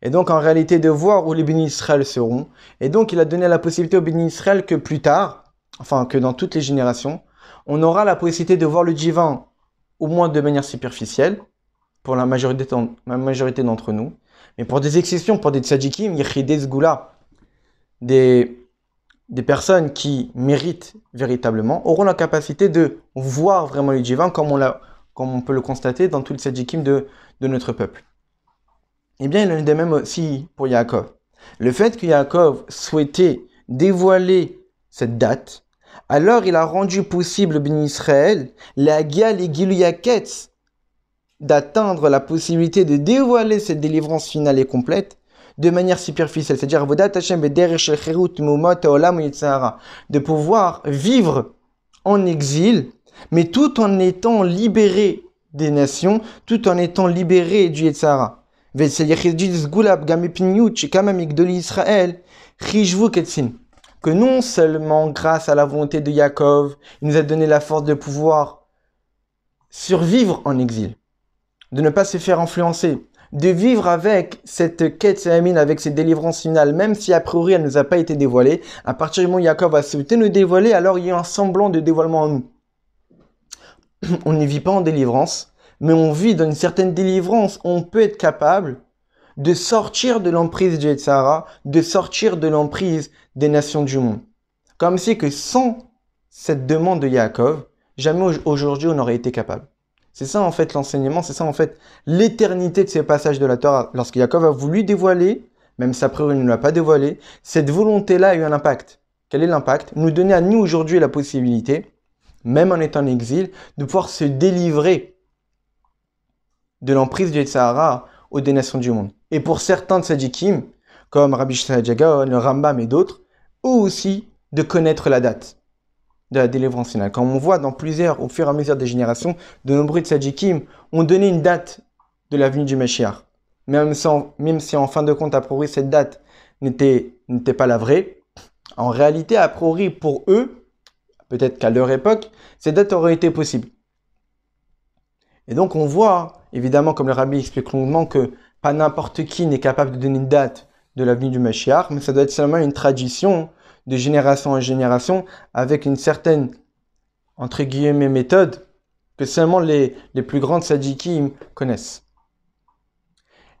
et donc en réalité de voir où les Bnei Israël seront, et donc il a donné la possibilité aux Bnei Israël que plus tard, enfin que dans toutes les générations, on aura la possibilité de voir le divin, au moins de manière superficielle, pour la majorité d'entre nous, mais pour des exceptions, pour des tzadikim, yichidei sgula, des personnes qui méritent véritablement, auront la capacité de voir vraiment le divin comme on peut le constater dans tous les tzadikim de notre peuple. Eh bien, il en est de même aussi pour Yaakov. Le fait que Yaakov souhaitait dévoiler cette date, alors il a rendu possible Ben Israël, la Gial et Giluyaketz, d'atteindre la possibilité de dévoiler cette délivrance finale et complète de manière superficielle, c'est-à-dire de pouvoir vivre en exil, mais tout en étant libéré des nations, tout en étant libéré du Yetzara. Que non seulement grâce à la volonté de Yaakov, il nous a donné la force de pouvoir survivre en exil, de ne pas se faire influencer, de vivre avec cette quête avec cette délivrance finale, même si a priori elle ne nous a pas été dévoilée. À partir du moment où Yaakov a souhaité nous dévoiler, alors il y a un semblant de dévoilement en nous. On ne vit pas en délivrance, mais on vit dans une certaine délivrance. On peut être capable de sortir de l'emprise du Yetzara, de sortir de l'emprise des nations du monde. Comme si que sans cette demande de Yaakov, jamais aujourd'hui on aurait été capable. C'est ça en fait l'enseignement, c'est ça en fait l'éternité de ces passages de la Torah. Lorsque Yaakov a voulu dévoiler, même si après il ne l'a pas dévoilé, cette volonté-là a eu un impact. Quel est l'impact? Nous donner à nous aujourd'hui la possibilité, même en étant en exil, de pouvoir se délivrer de l'emprise du Yetzirah aux des nations du monde. Et pour certains de Tzadikim, comme Rabbi Shlomo Gaon, le Rambam et d'autres, eux aussi de connaître la date de la délivrance finale. Comme on voit dans plusieurs, au fur et à mesure des générations, de nombreux tzadikim ont donné une date de la venue du Mashiach. Même si en fin de compte, a priori, cette date n'était pas la vraie, en réalité, a priori, pour eux, peut-être qu'à leur époque, cette date aurait été possible. Et donc on voit, évidemment, comme le Rabbi explique longuement, que pas n'importe qui n'est capable de donner une date de la venue du Mashiach, mais ça doit être seulement une tradition de génération en génération, avec une certaine, entre guillemets, méthode que seulement les plus grandes tzadikim connaissent.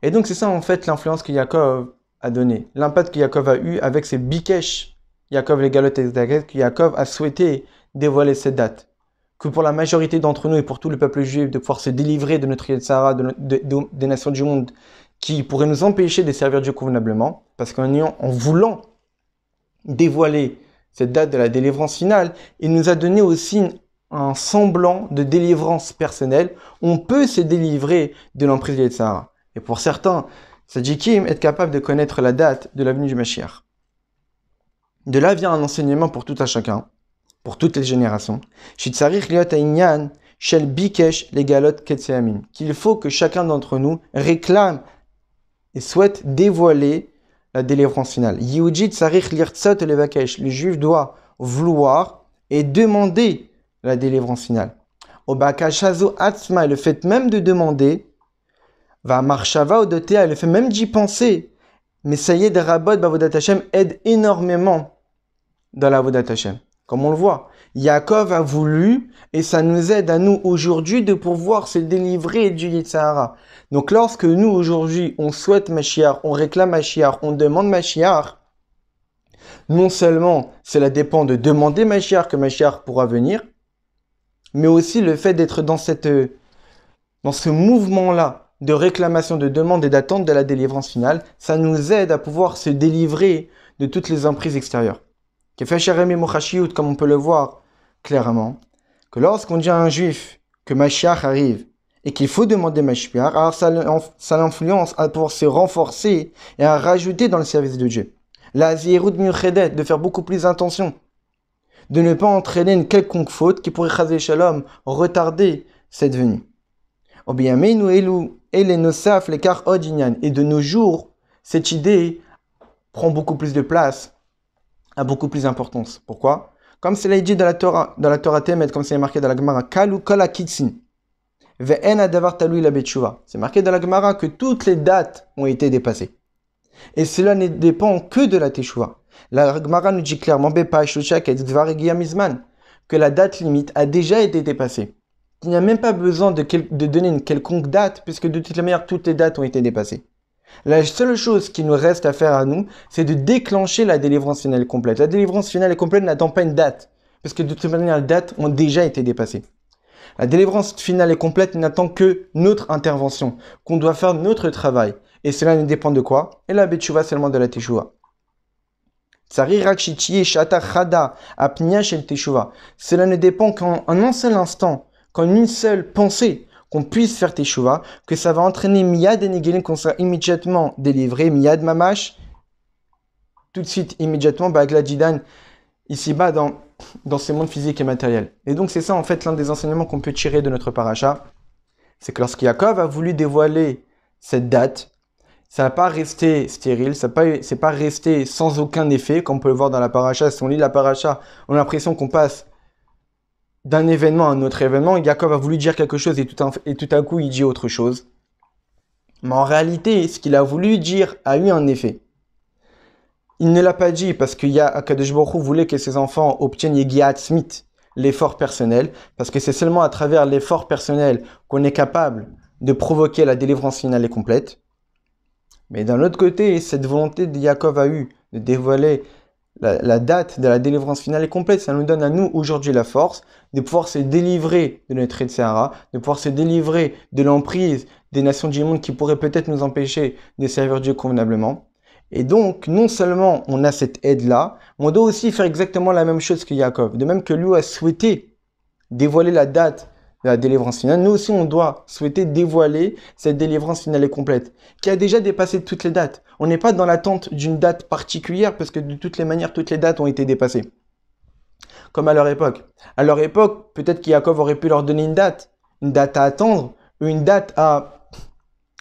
Et donc c'est ça en fait l'influence que Yaakov a donnée, l'impact que Yaakov a eu avec ses bikesh, Yaakov les galotes et que Yaakov a souhaité dévoiler cette date. Que pour la majorité d'entre nous et pour tout le peuple juif, de pouvoir se délivrer de notre Yetzara, des nations du monde, qui pourraient nous empêcher de servir Dieu convenablement, parce qu'en voulant dévoiler cette date de la délivrance finale, il nous a donné aussi un semblant de délivrance personnelle. On peut se délivrer de l'emprise du Yetzirah. Et pour certains, tzadikim être capable de connaître la date de la venue du Mashiach. De là vient un enseignement pour tout un chacun, pour toutes les générations. Qu'il faut que chacun d'entre nous réclame et souhaite dévoiler la délivrance finale. Le juif doit vouloir et demander la délivrance finale. Et le fait même de demander, le fait même d'y penser, mais ça y est, Rabot Bavodat Hashem aide énormément dans la Vodat Hashem. Comme on le voit, Yaakov a voulu, et ça nous aide à nous aujourd'hui de pouvoir se délivrer du Yetzirah. Donc lorsque nous aujourd'hui, on souhaite Mashiach, on réclame Mashiach, on demande Mashiach, non seulement cela dépend de demander Mashiach que Mashiach pourra venir, mais aussi le fait d'être dans ce mouvement-là de réclamation, de demande et d'attente de la délivrance finale, ça nous aide à pouvoir se délivrer de toutes les emprises extérieures. Comme on peut le voir clairement, que lorsqu'on dit à un juif que Mashiach arrive et qu'il faut demander Mashiach, alors ça l'influence à pouvoir se renforcer et à rajouter dans le service de Dieu. La zirut miuchedet, de faire beaucoup plus attention, de ne pas entraîner une quelconque faute qui pourrait chaser shalom, retarder cette venue. Et de nos jours, cette idée prend beaucoup plus de place, a beaucoup plus d'importance. Pourquoi? Comme c'est dit dans la Torah Temet, comme c'est marqué dans la Gemara, Kalu kol hakitsin, ve'en adavar talui la betchuva. C'est marqué dans la Gemara que toutes les dates ont été dépassées. Et cela ne dépend que de la Teshuva. La Gemara nous dit clairement, que la date limite a déjà été dépassée. Il n'y a même pas besoin de donner une quelconque date, puisque de toute manière, toutes les dates ont été dépassées. La seule chose qui nous reste à faire à nous, c'est de déclencher la délivrance finale complète. La délivrance finale complète n'attend pas une date, parce que de toute manière, les dates ont déjà été dépassées. La délivrance finale et complète n'attend que notre intervention, qu'on doit faire notre travail. Et cela ne dépend de quoi? Et la betchouva seulement de la teshuva. Cela ne dépend qu'en un seul instant, qu'en une seule pensée, qu'on puisse faire teshuva, que ça va entraîner miyad et nigilin, qu'on sera immédiatement délivré, miyad mamash, tout de suite, immédiatement, bagla ici-bas dans ce monde physique et matériel. Et donc c'est ça en fait l'un des enseignements qu'on peut tirer de notre paracha, c'est que lorsque Yaakov a voulu dévoiler cette date, ça n'a pas resté stérile, c'est pas resté sans aucun effet, comme on peut le voir dans la paracha. Si on lit la paracha, on a l'impression qu'on passe d'un événement à un autre événement. Yaakov a voulu dire quelque chose et tout à coup il dit autre chose. Mais en réalité, ce qu'il a voulu dire a eu un effet. Il ne l'a pas dit parce que Akadosh Baruch Hu voulait que ses enfants obtiennent Yegiat Smith, l'effort personnel, parce que c'est seulement à travers l'effort personnel qu'on est capable de provoquer la délivrance finale et complète. Mais d'un autre côté, cette volonté de Yaakov a eu de dévoiler la date de la délivrance finale et complète, ça nous donne à nous aujourd'hui la force de pouvoir se délivrer de notre Yetzirah, de pouvoir se délivrer de l'emprise des nations du monde qui pourraient peut-être nous empêcher de servir Dieu convenablement. Et donc, non seulement on a cette aide-là, on doit aussi faire exactement la même chose que Yaakov. De même que lui a souhaité dévoiler la date de la délivrance finale, nous aussi on doit souhaiter dévoiler cette délivrance finale et complète, qui a déjà dépassé toutes les dates. On n'est pas dans l'attente d'une date particulière, parce que de toutes les manières, toutes les dates ont été dépassées. Comme à leur époque. À leur époque, peut-être qu'Yaakov aurait pu leur donner une date à attendre, ou une date à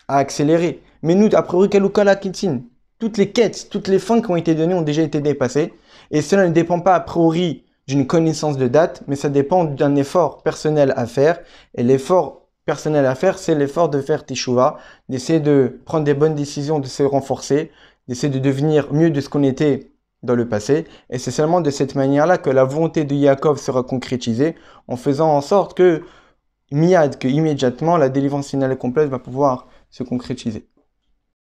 accélérer. Mais nous, a priori, Kalukala Kitsin, toutes les quêtes, toutes les fins qui ont été données ont déjà été dépassées. Et cela ne dépend pas a priori d'une connaissance de date, mais ça dépend d'un effort personnel à faire. Et l'effort personnel à faire, c'est l'effort de faire teshuva, d'essayer de prendre des bonnes décisions, de se renforcer, d'essayer de devenir mieux de ce qu'on était dans le passé. Et c'est seulement de cette manière-là que la volonté de Yaakov sera concrétisée, en faisant en sorte que immédiatement, la délivrance finale complète va pouvoir se concrétiser.